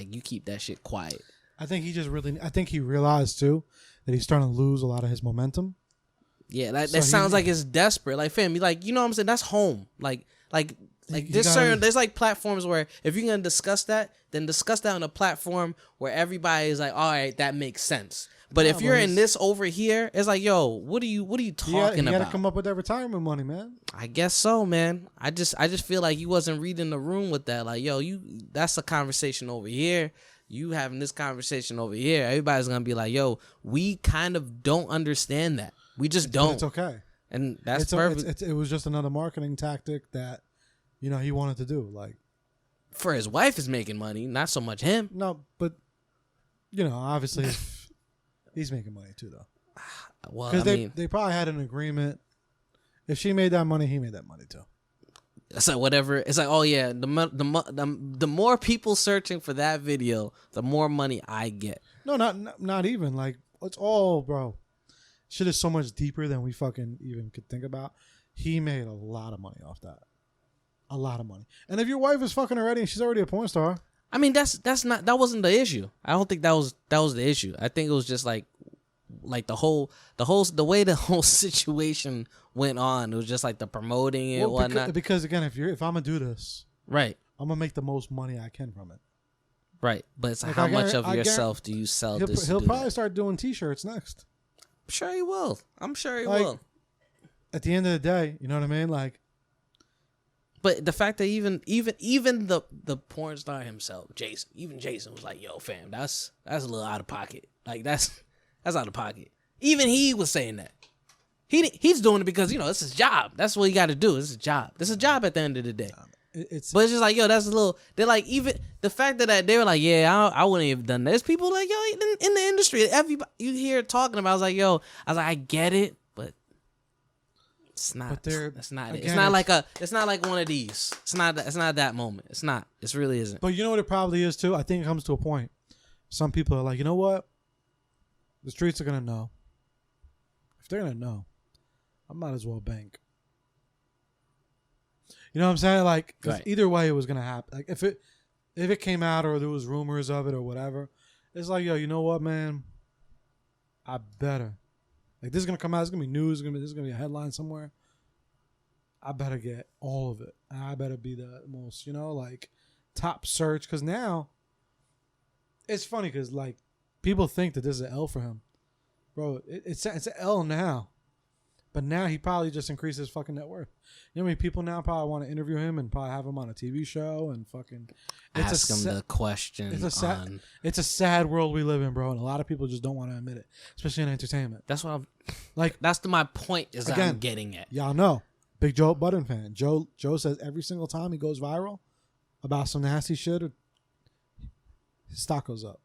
you keep that shit quiet. I think he realized too that he's starting to lose a lot of his momentum. Yeah, that sounds like it's desperate. Like, fam, like, you know what I'm saying? That's home. Like there's like platforms where if you're gonna discuss that, then discuss that on a platform where everybody is like, all right, that makes sense. But if you're in this over here, it's like, yo, what are you talking about? You gotta come up with that retirement money, man. I guess so, man. I just feel like you wasn't reading the room with that. Like, yo, that's a conversation over here. You having this conversation over here. Everybody's gonna be like, yo, we kind of don't understand that. We just don't. It's okay. And that's perfect. It was just another marketing tactic that, he wanted to do. Like, for his wife is making money, not so much him. No, but obviously he's making money too, though. Well, because they probably had an agreement. If she made that money, he made that money too. It's like whatever. It's like, oh yeah, the more people searching for that video, the more money I get. No, not even. Like, it's all, bro. Shit is so much deeper than we fucking even could think about. He made a lot of money off that. A lot of money. And if your wife is fucking already and she's already a porn star, I mean, that wasn't the issue. I don't think that was the issue. I think it was just like the way the whole situation went on. It was just like the promoting and whatnot. Because again, if I'm gonna do this, right, I'm gonna make the most money I can from it. Right, but it's like, how much of yourself do you sell this? He'll probably start doing T-shirts next. I'm sure he will. Will. At the end of the day, you know what I mean? Like, but the fact that even the porn star himself, Jason was like, "Yo, fam, that's a little out of pocket. Like, that's out of pocket." Even he was saying that. He's doing it because it's his job. That's what he got to do. It's his job. This is a job at the end of the day. But it's just like, yo, that's a little. They're like, even the fact that they were like, yeah, I wouldn't have done that. There's people like, yo, in the industry, everybody you hear talking about. I was like, I get it, but it's not. It's not. Again, it's not like one of these. It's not that moment. It's not. It really isn't. But you know what it probably is too. I think it comes to a point. Some people are like, you know what? The streets are gonna know. If they're gonna know, I might as well bank. You know what I'm saying? Like, 'cause right. Either way, it was gonna happen. Like, if it came out or there was rumors of it or whatever, it's like, yo, you know what, man? I better. Like, this is gonna come out. It's gonna be news. This is gonna be a headline somewhere. I better get all of it. I better be the most, like, top search. Because now, it's funny because, like, people think that this is an L for him, bro. It's an L now. But now he probably just increased his fucking net worth. You know how many people now probably want to interview him and probably have him on a TV show and fucking ask him the question. It's a sad world we live in, bro, and a lot of people just don't want to admit it, especially in entertainment. That's what I'm like. That's my point. I'm getting at. Y'all know, big Joe Budden fan. Joe says every single time he goes viral about some nasty shit, his stock goes up.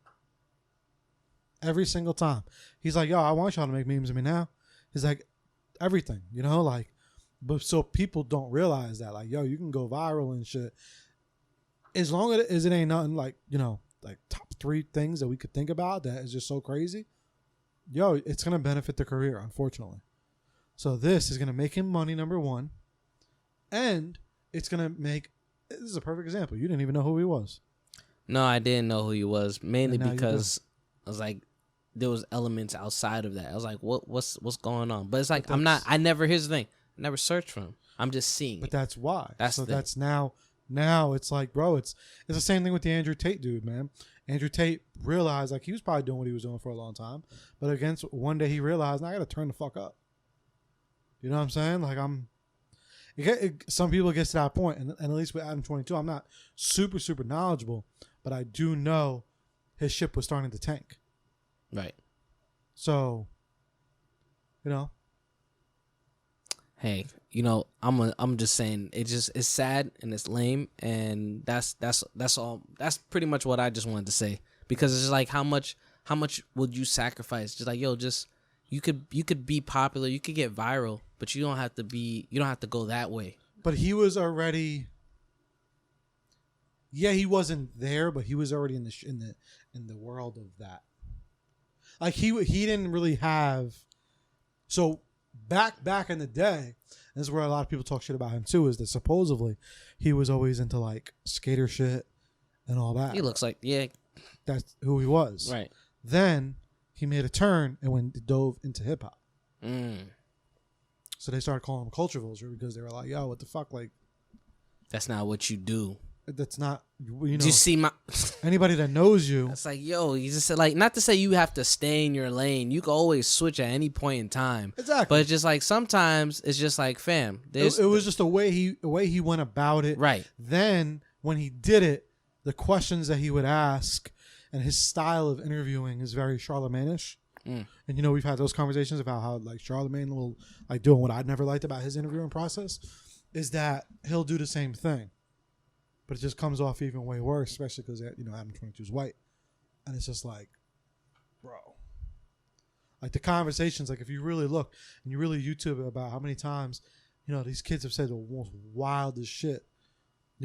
Every single time, he's like, "Yo, I want y'all to make memes of me now." He's like, everything, like, but so people don't realize that, like, yo, you can go viral and shit as long as it ain't nothing like, like top 3 things that we could think about that is just so crazy. Yo, it's gonna benefit the career, unfortunately. So this is gonna make him money, number one, and it's gonna make. This is a perfect example. You didn't even know who he was. No, I didn't know who he was, mainly because I was like, there was elements outside of that. I was like, what's going on? But it's like, here's the thing. I never searched for him. I'm just seeing But it. that's why. That's now it's like, bro, it's the same thing with the Andrew Tate dude, man. Andrew Tate realized, like, he was probably doing what he was doing for a long time. But one day he realized, I got to turn the fuck up. You know what I'm saying? Like, some people get to that point, and at least with Adam 22, I'm not super, super knowledgeable, but I do know his ship was starting to tank. Right. So, hey, I'm just saying it's sad and it's lame, and that's all. That's pretty much what I just wanted to say, because it's just like, how much would you sacrifice? Just like, yo, you could be popular, you could get viral, but you don't have to go that way. But he was already. Yeah, he wasn't there, but he was already in the world of that. Like, he didn't really have. So back in the day, this is where a lot of people talk shit about him too, is that supposedly he was always into, like, skater shit and all that. He looks like, yeah, that's who he was. Right. Then he made a turn and dove into hip hop. So they started calling him culture vulture because they were like, yo, what the fuck? Like, that's not what you do. That's not, Do you see my anybody that knows you? It's like, yo, you just said, like, not to say you have to stay in your lane. You can always switch at any point in time. Exactly. But it's just like, sometimes it's just like, fam. It was just the way he went about it. Right. Then when he did it, the questions that he would ask and his style of interviewing is very Charlemagne-ish. And we've had those conversations about how, like, Charlemagne will, like, doing what I never liked about his interviewing process is that he'll do the same thing. But it just comes off even way worse, especially because, Adam 22 is white. And it's just like, bro. Like, the conversations, like, if you really look and you really YouTube it about how many times, these kids have said the most wildest shit,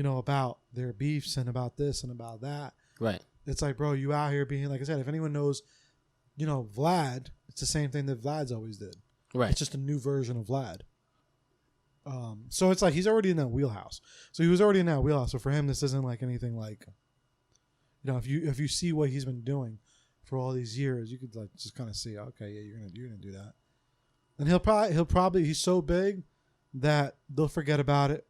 about their beefs and about this and about that. Right. It's like, bro, you out here being, like I said, if anyone knows, Vlad, it's the same thing that Vlad's always did. Right. It's just a new version of Vlad. So it's like he's already in that wheelhouse. So he was already in that wheelhouse. So for him, this isn't like anything like, if you see what he's been doing for all these years, you could, like, just kind of see, okay, yeah, you're gonna do that. And he'll probably he's so big that they'll forget about it.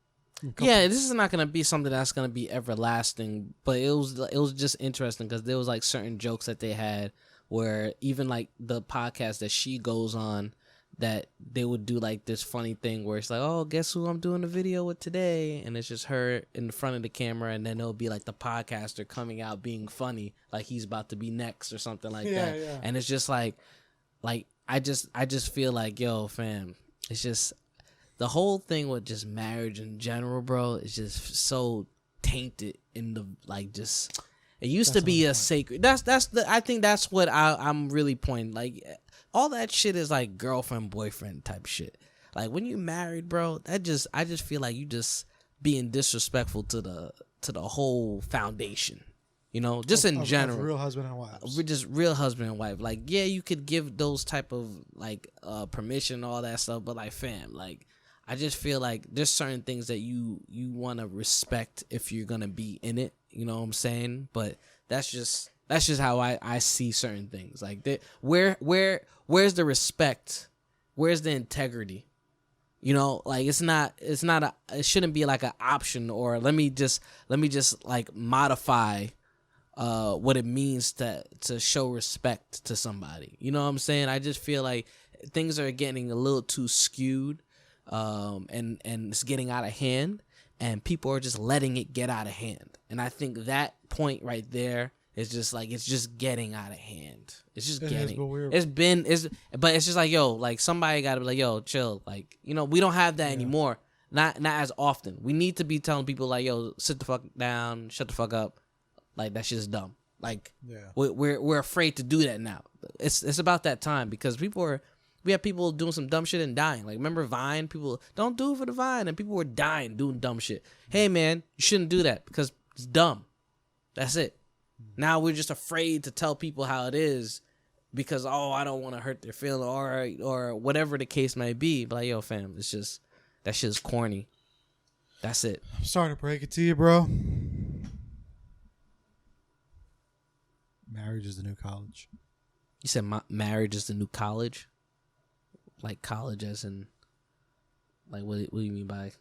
Yeah, this is not gonna be something that's gonna be everlasting. But it was just interesting because there was, like, certain jokes that they had where even, like, the podcast that she goes on, that they would do, like, this funny thing where it's like, oh, guess who I'm doing the video with today? And it's just her in the front of the camera, and then it'll be, like, the podcaster coming out being funny, like he's about to be next or something like that. Yeah. And it's just like I just feel like, yo, fam, it's just the whole thing with just marriage in general, bro, is just so tainted in the like just. It used to be a sacred. I think that's what I'm really pointing. Like all that shit is like girlfriend boyfriend type shit. Like when you married, bro, I just feel like you just being disrespectful to the whole foundation. You know, just in general. Of real husband and wives. We're just real husband and wife. Like, yeah, you could give those type of like permission and all that stuff, but like fam, like I just feel like there's certain things that you want to respect if you're gonna be in it. You know what I'm saying? But that's just how I see certain things. Like where's the respect? Where's the integrity? You know, like it shouldn't be like an option or let me just like modify what it means to show respect to somebody. You know what I'm saying? I just feel like things are getting a little too skewed, and it's getting out of hand, and people are just letting it get out of hand. And I think that point right there is just like it's just getting out of hand. It's just getting. But it's just like yo, like somebody got to be like yo, chill. Like you know, we don't have that anymore. Not as often. We need to be telling people like yo, sit the fuck down, shut the fuck up. Like that shit's dumb. Like we're afraid to do that now. It's about that time because we have people doing some dumb shit and dying. Like remember Vine? People don't do it for the Vine, and people were dying doing dumb shit. Hey man, you shouldn't do that because it's dumb. That's it. Now we're just afraid to tell people how it is because I don't want to hurt their feeling or whatever the case may be. But like yo fam, it's just that shit's corny. That's it. I'm sorry to break it to you, bro. Marriage is the new college. You said marriage is the new college? Like college as in... Like, what do you mean by...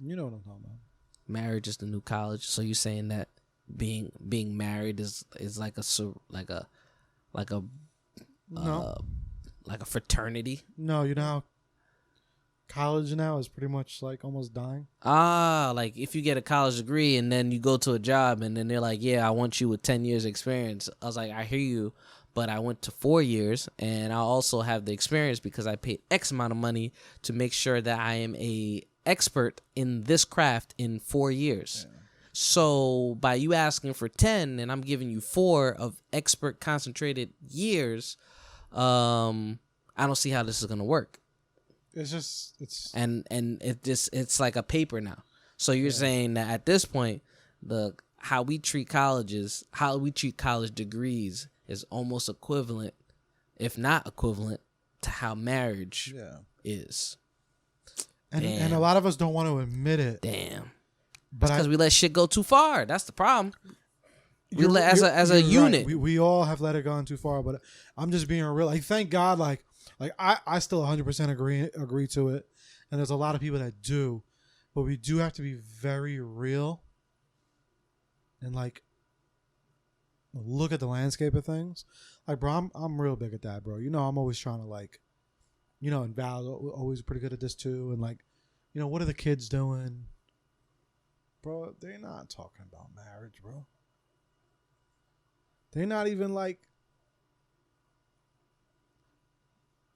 You know what I'm talking about. Marriage is the new college. So you're saying that being married is like a fraternity? No, you know how college now is pretty much like almost dying? Like if you get a college degree and then you go to a job and then they're like, yeah, I want you with 10 years experience. I was like, I hear you, but I went to 4 years and I also have the experience because I paid X amount of money to make sure that I am a expert in this craft in 4 years. Yeah. So by you asking for 10 and I'm giving you 4 of expert concentrated years, I don't see how this is going to work. It's it's like a paper now. So you're saying that at this point, how we treat college degrees is almost equivalent, if not equivalent, to how marriage is. And a lot of us don't want to admit it. Damn. Because we let shit go too far. That's the problem. We let as a unit. Right. We all have let it go too far. But I'm just being real. Like, thank God. Like I still 100% agree to it. And there's a lot of people that do. But we do have to be very real. And like, look at the landscape of things. Like, bro, I'm real big at that, bro. You know, I'm always trying to like, you know, and Val's always pretty good at this too. And like, you know, what are the kids doing? Bro, they're not talking about marriage, bro. They're not even like,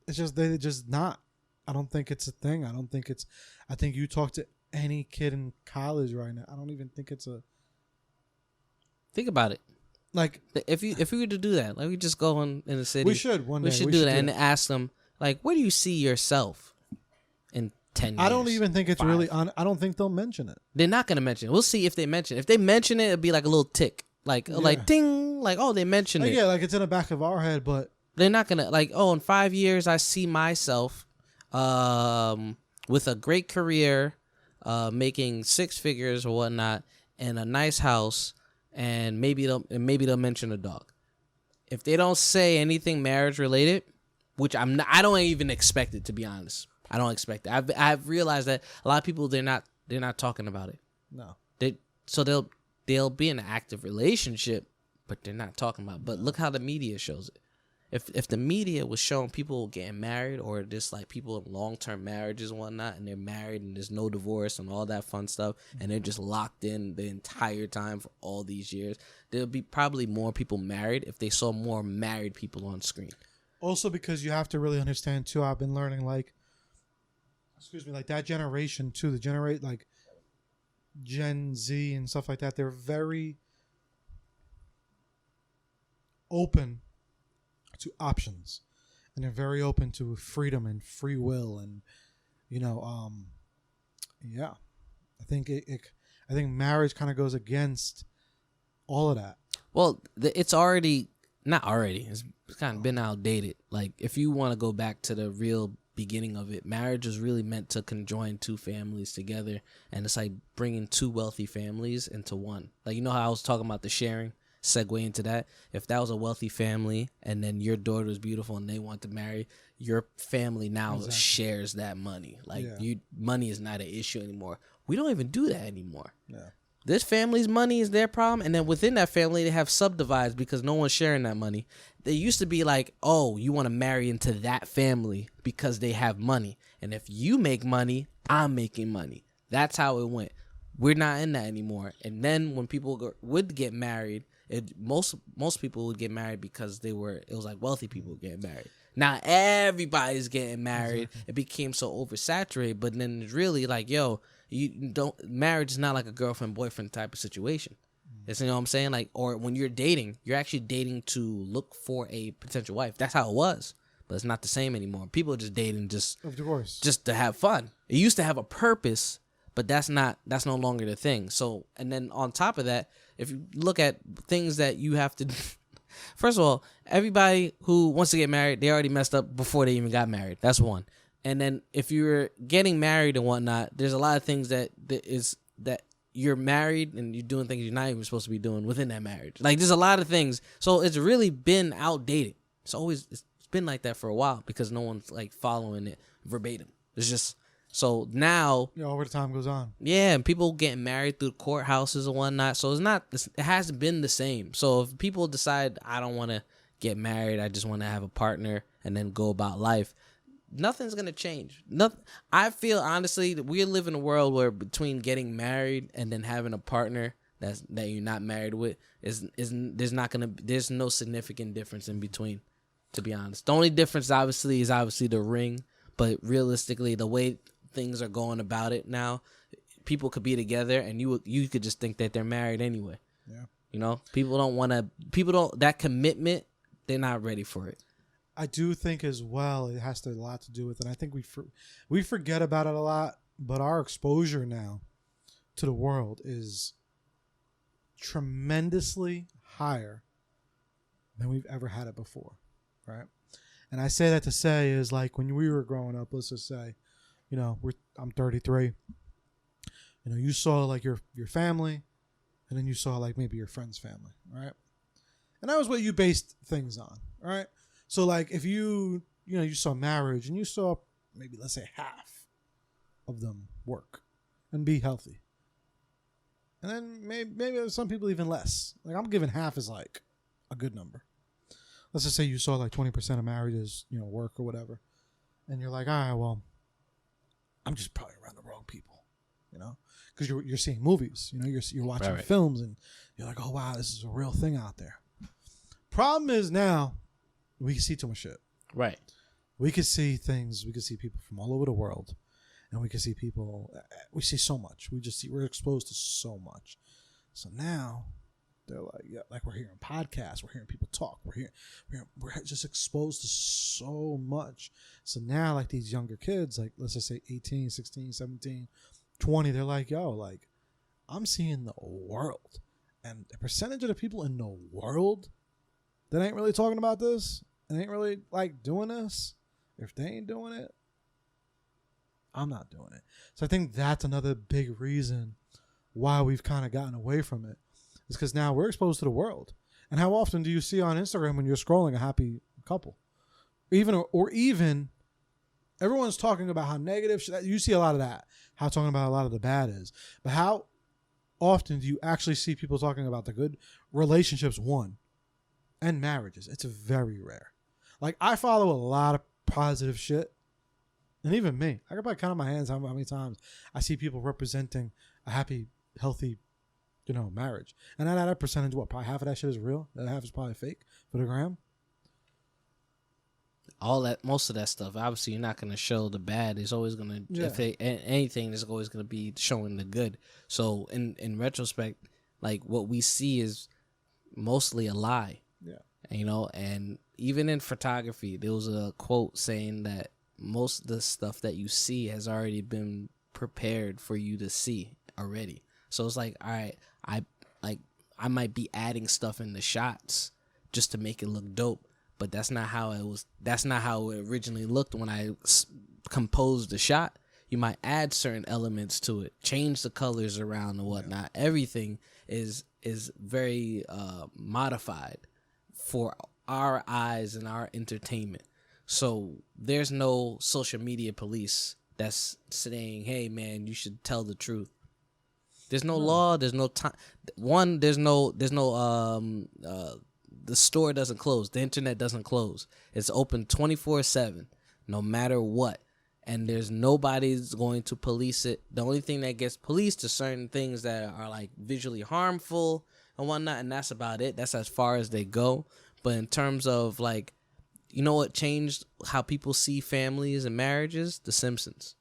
they're just not. I don't think it's a thing. I think you talk to any kid in college right now, I don't even think it's a. Think about it. Like, if we were to do that, like we just go in the city. We should one day. We should do that and ask them, like, where do you see yourself in 10 years? I don't even think it's 5? really on. I don't think they'll mention it. They're not going to mention it. We'll see if they mention it. If they mention it, it'll be like a little tick. Like ding. Like, oh, they mentioned it. Yeah, like it's in the back of our head, but. They're not going to, like, oh, in 5 years, I see myself with a great career, making 6 figures or whatnot, and a nice house, and maybe they'll mention a dog. If they don't say anything marriage related, which I don't even expect it, to be honest. I don't expect it. I've realized that a lot of people they're not talking about it. No. So they'll be in an active relationship, but they're not talking about it. But look how the media shows it. If the media was showing people getting married or just like people in long-term marriages and whatnot, and they're married and there's no divorce and all that fun stuff, and they're just locked in the entire time for all these years, there'll be probably more people married if they saw more married people on screen. Also because you have to really understand too, I've been learning like excuse me, like that generation too, the generate like Gen Z and stuff like that, they're very open to options, and they're very open to freedom and free will, and yeah, I think I think marriage kind of goes against all of that. Well, it's already not already. It's kind of been outdated. Like if you want to go back to the real beginning of it, marriage was really meant to conjoin two families together, and it's like bringing two wealthy families into one. Like, you know how I was talking about the sharing, segue into that. If that was a wealthy family and then your daughter was beautiful and they want to marry, your family now shares that money. Like money is not an issue anymore. We don't even do that anymore. Yeah. This family's money is their problem, and then within that family, they have subdivides because no one's sharing that money. They used to be like, oh, you want to marry into that family because they have money, and if you make money, I'm making money. That's how it went. We're not in that anymore. And then when people would get married, most people would get married because it was like wealthy people getting married. Now everybody's getting married. Exactly. It became so oversaturated, but then it's really like, yo, marriage is not like a girlfriend boyfriend type of situation. It's, you know what I'm saying? Like, or when you're dating, you're actually dating to look for a potential wife. That's how it was, but it's not the same anymore. People are just dating just to have fun. It used to have a purpose, but that's no longer the thing. So, and then on top of that, if you look at things that you have to first of all, everybody who wants to get married, they already messed up before they even got married. That's one. And then if you're getting married and whatnot, there's a lot of things that you're married and you're doing things you're not even supposed to be doing within that marriage. Like, there's a lot of things. So it's really been outdated. It's been like that for a while because no one's like following it verbatim. It's just, so now, over the time goes on. Yeah, and people getting married through courthouses and whatnot. So it hasn't been the same. So if people decide, I don't want to get married, I just want to have a partner and then go about life, nothing's gonna change. Nothing. I feel honestly that we live in a world where between getting married and then having a partner that you're not married with there's no significant difference in between. To be honest, the only difference is obviously the ring, but realistically, the way things are going about it now, people could be together and you could just think that they're married anyway. Yeah, people don't that commitment. They're not ready for it. I do think as well it has a lot to do with it. I think we forget about it a lot, but our exposure now to the world is tremendously higher than we've ever had it before, right? And I say that to say is like when we were growing up, let's just say, I'm 33. You saw like your family, and then you saw like maybe your friend's family, right? And that was what you based things on, right? So like if you saw marriage and you saw maybe let's say half of them work and be healthy, and then maybe some people even less. Like I'm giving half as like a good number. Let's just say you saw like 20% of marriages work or whatever, and you're like, all right, well, I'm just probably around the wrong people, because you're seeing movies, you're watching films, and you're like, oh wow, this is a real thing out there. Problem is now we can see too much shit. Right. We can see things. We can see people from all over the world, and we can see we see so much. We're exposed to so much. So now they're like, yeah, like we're hearing podcasts, we're hearing people talk, we're just exposed to so much. So now like these younger kids, like let's just say 18, 16, 17, 20, they're like, yo, like I'm seeing the world. And the percentage of the people in the world that ain't really talking about this and ain't really like doing this, if they ain't doing it, I'm not doing it. So I think that's another big reason why we've kind of gotten away from it, is because now we're exposed to the world. And how often do you see on Instagram when you're scrolling a happy couple? Or even everyone's talking about how negative, you see a lot of that, how talking about a lot of the bad is. But how often do you actually see people talking about the good relationships, and marriages? It's very rare. Like I follow a lot of positive shit, and even me, I can probably count on my hands how many times I see people representing a happy, healthy, marriage. And then that percentage, probably half of that shit is real. The other half is probably fake for the gram. all that, most of that stuff. Obviously, you're not gonna show the bad. It's always gonna, if anything, there's always gonna be showing the good. So in retrospect, like what we see is mostly a lie. Yeah. And even in photography, there was a quote saying that most of the stuff that you see has already been prepared for you to see already. So it's like, all right, I might be adding stuff in the shots just to make it look dope, but that's not how it was. That's not how it originally looked when I composed the shot. You might add certain elements to it, change the colors around and whatnot. Everything is very modified for our eyes and our entertainment. So there's no social media police that's saying, hey man, you should tell the truth. There's no law, there's no time. The store doesn't close, the internet doesn't close. It's open 24/7, no matter what. And there's nobody's going to police it. The only thing that gets policed is certain things that are like visually harmful and whatnot, and that's about it. That's as far as they go. But in terms of like, you know what changed how people see families and marriages? The Simpsons.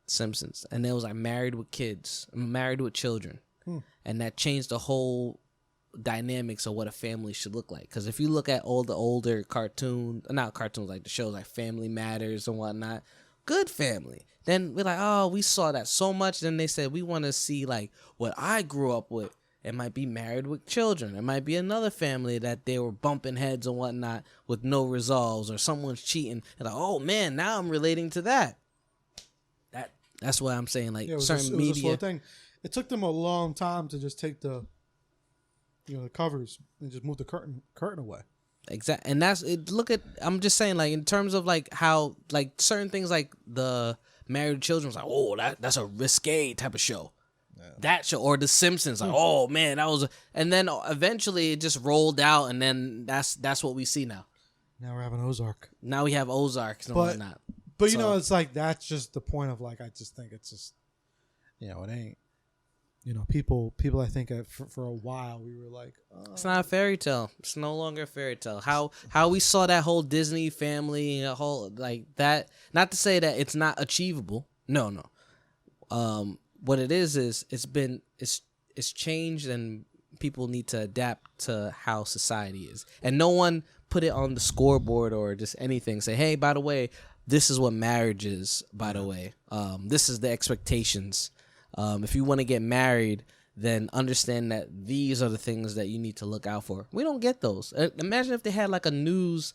Simpsons. And it was like married with kids, married with children. And that changed the whole dynamics of what a family should look like. Because if you look at all the older cartoons, not cartoons, like the shows like Family Matters and whatnot, good family. Then we're like, oh, we saw that so much. Then they said, we want to see like what I grew up with. It might be married with children. It might be another family that they were bumping heads and whatnot with no resolves, or someone's cheating. And like, oh man, now I'm relating to that. That's what I'm saying. Like certain media. It was a slow thing. It took them a long time to just take the covers and just move the curtain away. Exactly. And that's it. Look at, I'm just saying, like in terms of like how like certain things like the Married Children was like, oh, that's a risque type of show. Yeah. That show, or The Simpsons, like, oh man, that was, and then eventually it just rolled out, and then that's what we see now. Now we're having Ozark. Now we have Ozarks and whatnot. But it's like that's just the point of like I just think it's just it ain't people I think for a while we were like it's not a fairy tale. It's no longer a fairy tale. How we saw that whole Disney family, a whole like that. Not to say that it's not achievable. No. What it is it's changed, and people need to adapt to how society is. And no one put it on the scoreboard or just anything. Say, hey, by the way, this is what marriage is, by the way. This is the expectations. If you want to get married, then understand that these are the things that you need to look out for. We don't get those. Imagine if they had like a news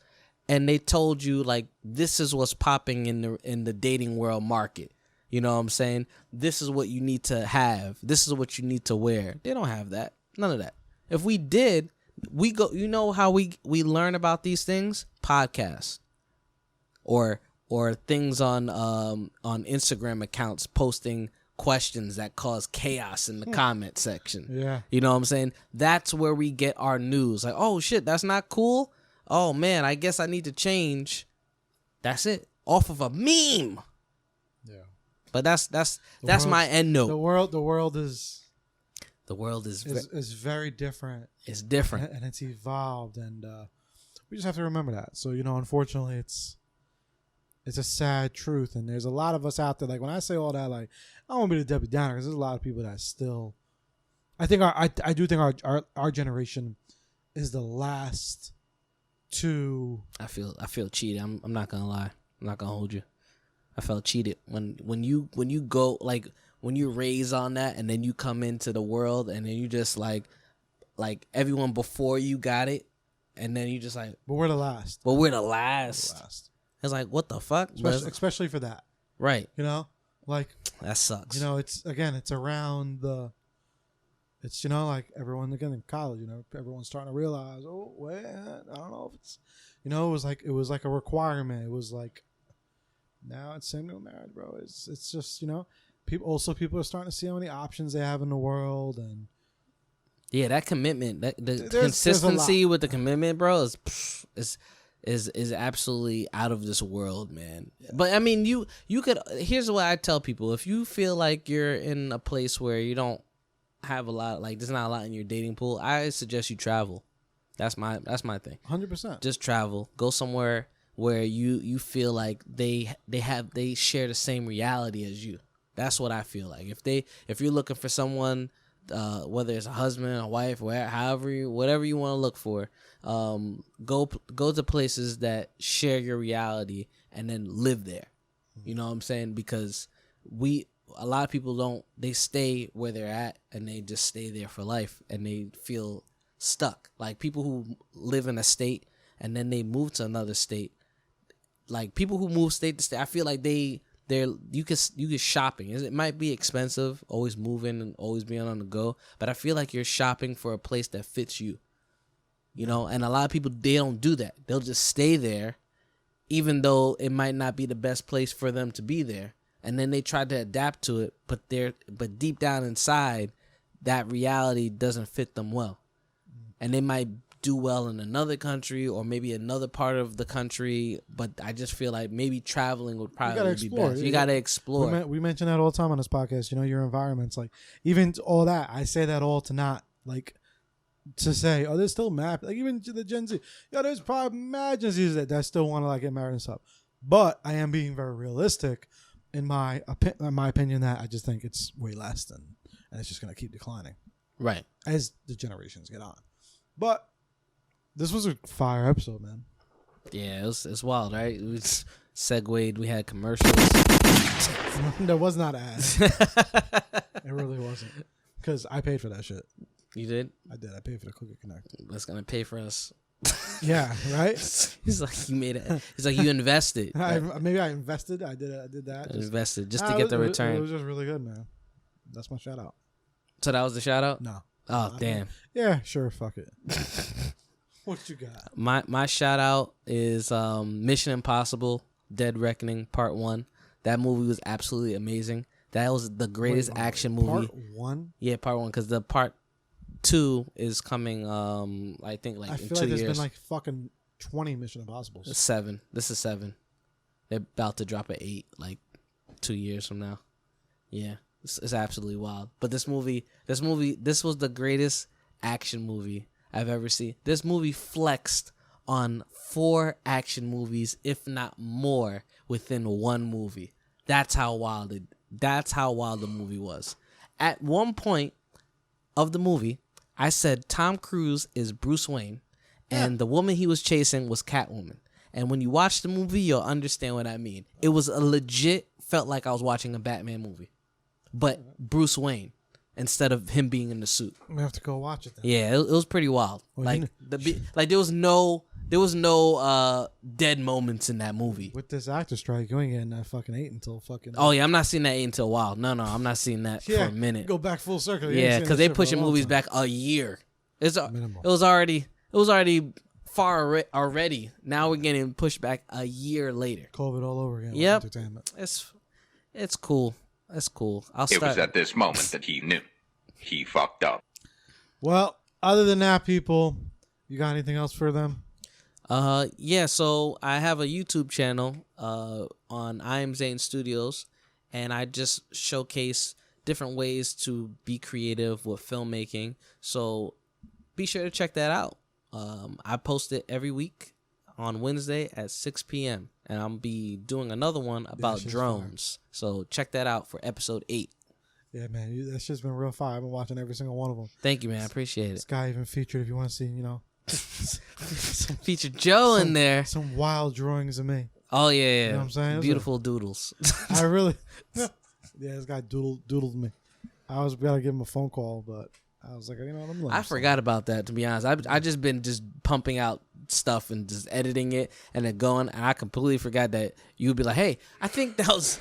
and they told you like this is what's popping in the dating world market. You know what I'm saying? This is what you need to have. This is what you need to wear. They don't have that. None of that. If we did, we go. You know how we learn about these things? Podcasts, or things on Instagram accounts posting questions that cause chaos in the comment section. Yeah. You know what I'm saying? That's where we get our news. Like, oh shit, that's not cool. Oh man, I guess I need to change. That's it. Off of a meme. Yeah. But that's my end note. The world is very different. It's different. And it's evolved, and we just have to remember that. So, unfortunately it's a sad truth, and there's a lot of us out there. Like when I say all that, like I don't want to be the Debbie Downer, because there's a lot of people that still. I think I do think our generation is the last to. I feel cheated. I'm not gonna lie. I'm not gonna hold you. I felt cheated when you go like when you raise on that, and then you come into the world, and then you just like everyone before you got it, and then you just like. But we're the last. It's like, what the fuck? Especially for that. Right. Like that sucks. It's around the. It's like everyone again in college. Everyone's starting to realize. Oh, wait, I don't know if it's. It was like a requirement. It was like. Now it's single marriage, bro. It's just people are starting to see how many options they have in the world, and yeah, that commitment, the consistency with the commitment, bro, is absolutely out of this world, man. Yeah. But I mean, you could. Here's what I tell people: if you feel like you're in a place where you don't have a lot, like there's not a lot in your dating pool, I suggest you travel. That's my thing. 100%. Just travel. Go somewhere where you feel like they share the same reality as you. That's what I feel like. If you're looking for someone, whether it's a husband, a wife, whatever you want to look for, go to places that share your reality and then live there. You know what I'm saying? Because a lot of people they stay where they're at and they just stay there for life and they feel stuck. Like people who live in a state and then they move to another state. Like people who move state to state, I feel like you get shopping. It might be expensive, always moving and always being on the go, but I feel like you're shopping for a place that fits you. You know, and a lot of people, they don't do that. They'll just stay there, even though it might not be the best place for them to be there. And then they try to adapt to it, but deep down inside, that reality doesn't fit them well. And they might do well in another country or maybe another part of the country, but I just feel like maybe traveling would probably be best. You got to explore. We mention that all the time on this podcast, you know, your environments, like even all that. I say that all to not like to say, oh, there's still mad, like even the Gen Z, there's probably mad Gen Zs that still want to like get married and stuff. But I am being very realistic in my opinion that I just think it's way less and it's just going to keep declining. Right. As the generations get on. But this was a fire episode, man. Yeah, it's wild, right? We segued. We had commercials. There was not ads. It really wasn't. Because I paid for that shit. You did? I did. I paid for the Click Connect. That's going to pay for us. Yeah, right? He's like, you made it. He's like, you invested. Maybe I invested. I did that. Invested just to get the return. It was just really good, man. That's my shout out. So that was the shout out? No. Oh, damn. Yeah, sure. Fuck it. What you got? My shout out is Mission Impossible Dead Reckoning Part 1. That movie was absolutely amazing. That was the greatest action movie. Part 1? Yeah, Part 1, because the Part 2 is coming, I think, like in 2 years. I feel like there's been like fucking 20 Mission Impossibles. 7. This is 7. They're about to drop at 8, like 2 years from now. Yeah, it's absolutely wild. But this was the greatest action movie I've ever seen. This movie flexed on 4 action movies, if not more, within one movie. That's how wild the movie was. At one point of the movie, I said Tom Cruise is Bruce Wayne, and the woman he was chasing was Catwoman. And when you watch the movie, you'll understand what I mean. It was felt like I was watching a Batman movie, but Bruce Wayne instead of him being in the suit. We have to go watch it then. Yeah, it was pretty wild. Well, There was no dead moments in that movie. With this actor strike, you ain't getting that fucking 8 until fucking... Oh, yeah, I'm not seeing that 8 until a while. No, I'm not seeing that for a minute. Go back full circle. Yeah, because they pushing movies back a year. It was already far already. Now we're getting pushed back a year later. COVID all over again. Yep. Entertainment. It's cool. That's cool. It was at this moment that he knew. He fucked up. Well, other than that, people, you got anything else for them? Yeah, so I have a YouTube channel on I Am Zane Studios, and I just showcase different ways to be creative with filmmaking. So be sure to check that out. I post it every week on Wednesday at 6 p.m. and I'll be doing another one about drones. So check that out for episode 8. Yeah, man, that shit's been real fire. I've been watching every single one of them. Thank you, man. I appreciate it. This guy even featured, if you want to see, featured Joe in there. Some wild drawings of me. Oh, yeah. You know what I'm saying? Beautiful doodles. I really... Yeah, this guy doodled me. I was going to give him a phone call, but I was like, I forgot about that, to be honest. I just been pumping out stuff and just editing it and then going, and I completely forgot that you'd be like, hey, I think that was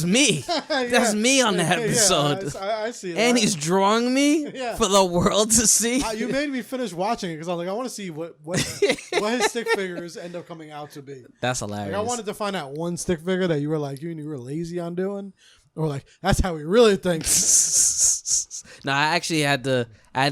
me. That's me on the episode. Yeah, I see that. And he's drawing me for the world to see. You made me finish watching it because I was like, I want to see what his stick figures end up coming out to be. That's hilarious. Like, I wanted to find out one stick figure that you were like, you were lazy on doing. Or like, that's how he really thinks. No, I actually had to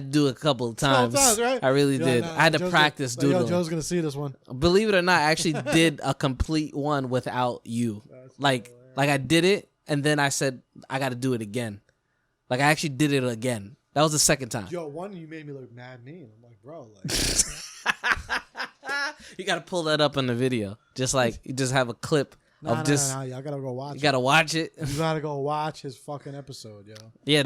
do it a couple of times. Right? I really did. I had to practice doodling. Joe's going to see this one. Believe it or not, I actually did a complete one without you. Like I did it, and then I said, I got to do it again. Like, I actually did it again. That was the second time. Yo, one you made me look mad mean. I'm like, bro, like You gotta pull that up in the video. Just like you just have a clip of just. nah. Y'all gotta go watch. You gotta watch it. You gotta go watch his fucking episode, yo. Yeah,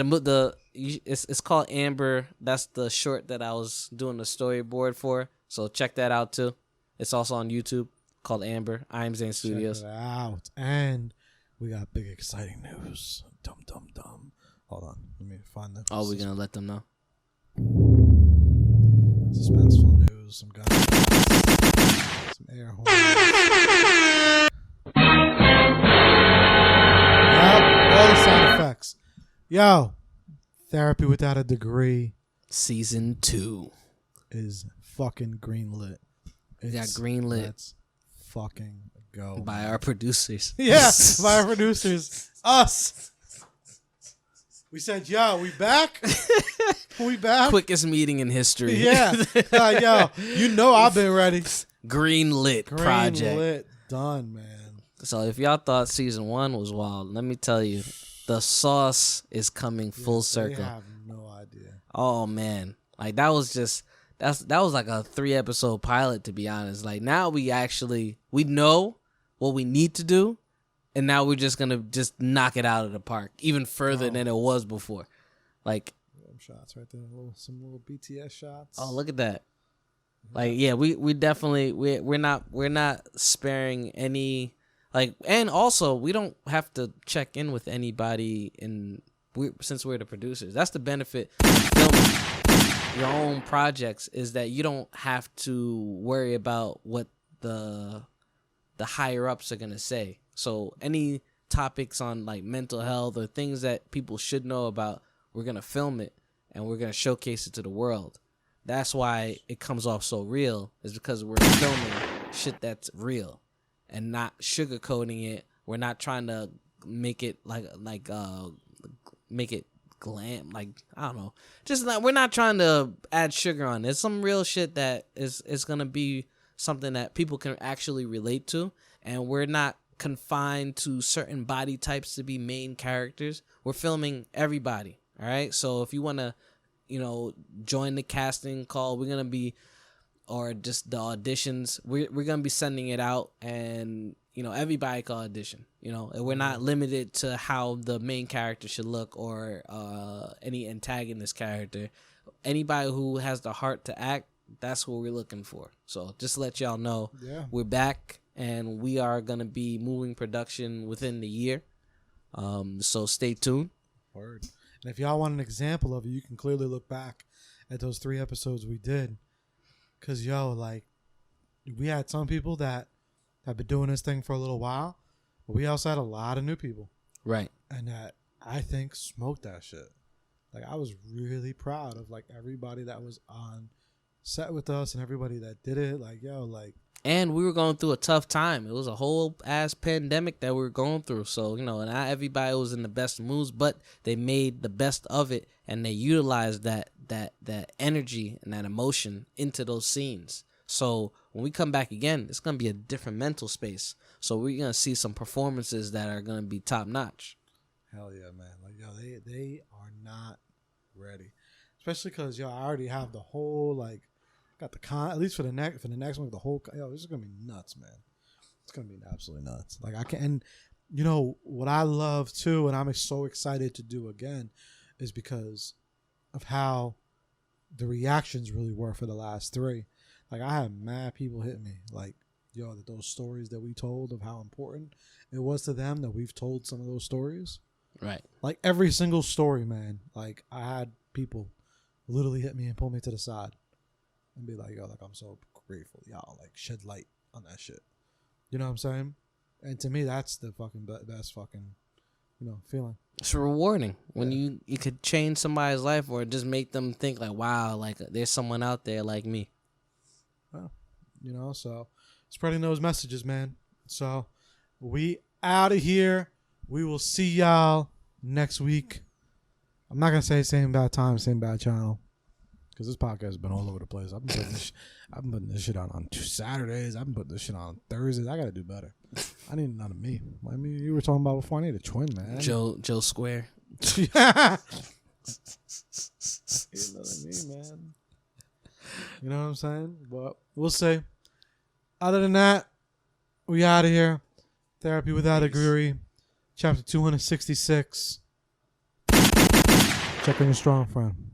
it's called Amber. That's the short that I was doing the storyboard for. So check that out too. It's also on YouTube called Amber. I am Zane Studios. Check it out. And we got big exciting news. Dum. Hold on, let me find that. Oh, we're gonna let them know. Suspenseful news. Some guys. Some air horns. Yep, all the sound effects. Yo, Therapy Without a Degree Season 2 is fucking greenlit. We got greenlit. Let's fucking go. by our producers. Yeah, by our producers. Us. We said, yo, we back? We back? Quickest meeting in history. Yeah. Yo, you know I've been ready. Green lit project. Lit. Done, man. So if y'all thought season 1 was wild, let me tell you, the sauce is coming full circle. I have no idea. Oh man, like that was like a 3-episode pilot, to be honest. Like now we know what we need to do, and now we're just gonna just knock it out of the park even further than it was before. Like shots right there, some little BTS shots. Oh, look at that! Like yeah, we definitely we're not sparing any. Like, and also we don't have to check in with anybody since we're the producers. That's the benefit of filming your own projects, is that you don't have to worry about what the higher ups are gonna say. So any topics on like mental health or things that people should know about, we're gonna film it and we're gonna showcase it to the world. That's why it comes off so real, is because we're filming shit that's real and not sugarcoating it. We're not trying to make it make it glam. Like, I don't know. We're not trying to add sugar on it. It's some real shit that is gonna be something that people can actually relate to, and we're not confined to certain body types to be main characters. We're filming everybody. All right. So if you want to, join the casting call, we're gonna be, or just the auditions, we're gonna be sending it out, and everybody can audition. And we're not limited to how the main character should look or any antagonist character. Anybody who has the heart to act, that's what we're looking for. So just to let y'all know, we're back, and we are gonna be moving production within the year. So stay tuned. Word. And if y'all want an example of it, you can clearly look back at those 3 episodes we did. Because, we had some people that have been doing this thing for a little while, but we also had a lot of new people. Right. And that, I think, smoked that shit. Like, I was really proud of, everybody that was on set with us and everybody that did it. And we were going through a tough time. It was a whole ass pandemic that we were going through. So, not everybody was in the best moods, but they made the best of it, and they utilized that energy and that emotion into those scenes. So when we come back again, it's going to be a different mental space. So we're going to see some performances that are going to be top notch. Hell yeah, man. They are not ready. Especially because, I already have the whole, got the at least for the next one, the whole, this is gonna be nuts, man. It's gonna be absolutely nuts. And what I love too, and I'm so excited to do again, is because of how the reactions really were for the last 3. I had mad people hit me, that those stories that we told of how important it was to them that we've told some of those stories. Right. Every single story, man. I had people literally hit me and pull me to the side and be like, I'm so grateful. Y'all, shed light on that shit. You know what I'm saying? And to me, that's the fucking best fucking, feeling. It's rewarding when you could change somebody's life or just make them think wow, there's someone out there like me. Well, so spreading those messages, man. So we out of here. We will see y'all next week. I'm not going to say same bad time, same bad channel, because this podcast has been all over the place. I've been putting this shit on 2 Saturdays. I've been putting this shit on Thursdays. I got to do better. I need none of me. You were talking about before. I need a twin, man. Joe Square. You know what I mean, man? You know what I'm saying? But we'll see. Other than that, we out of here. Therapy Without a Degree, chapter 266. Check on your strong friend.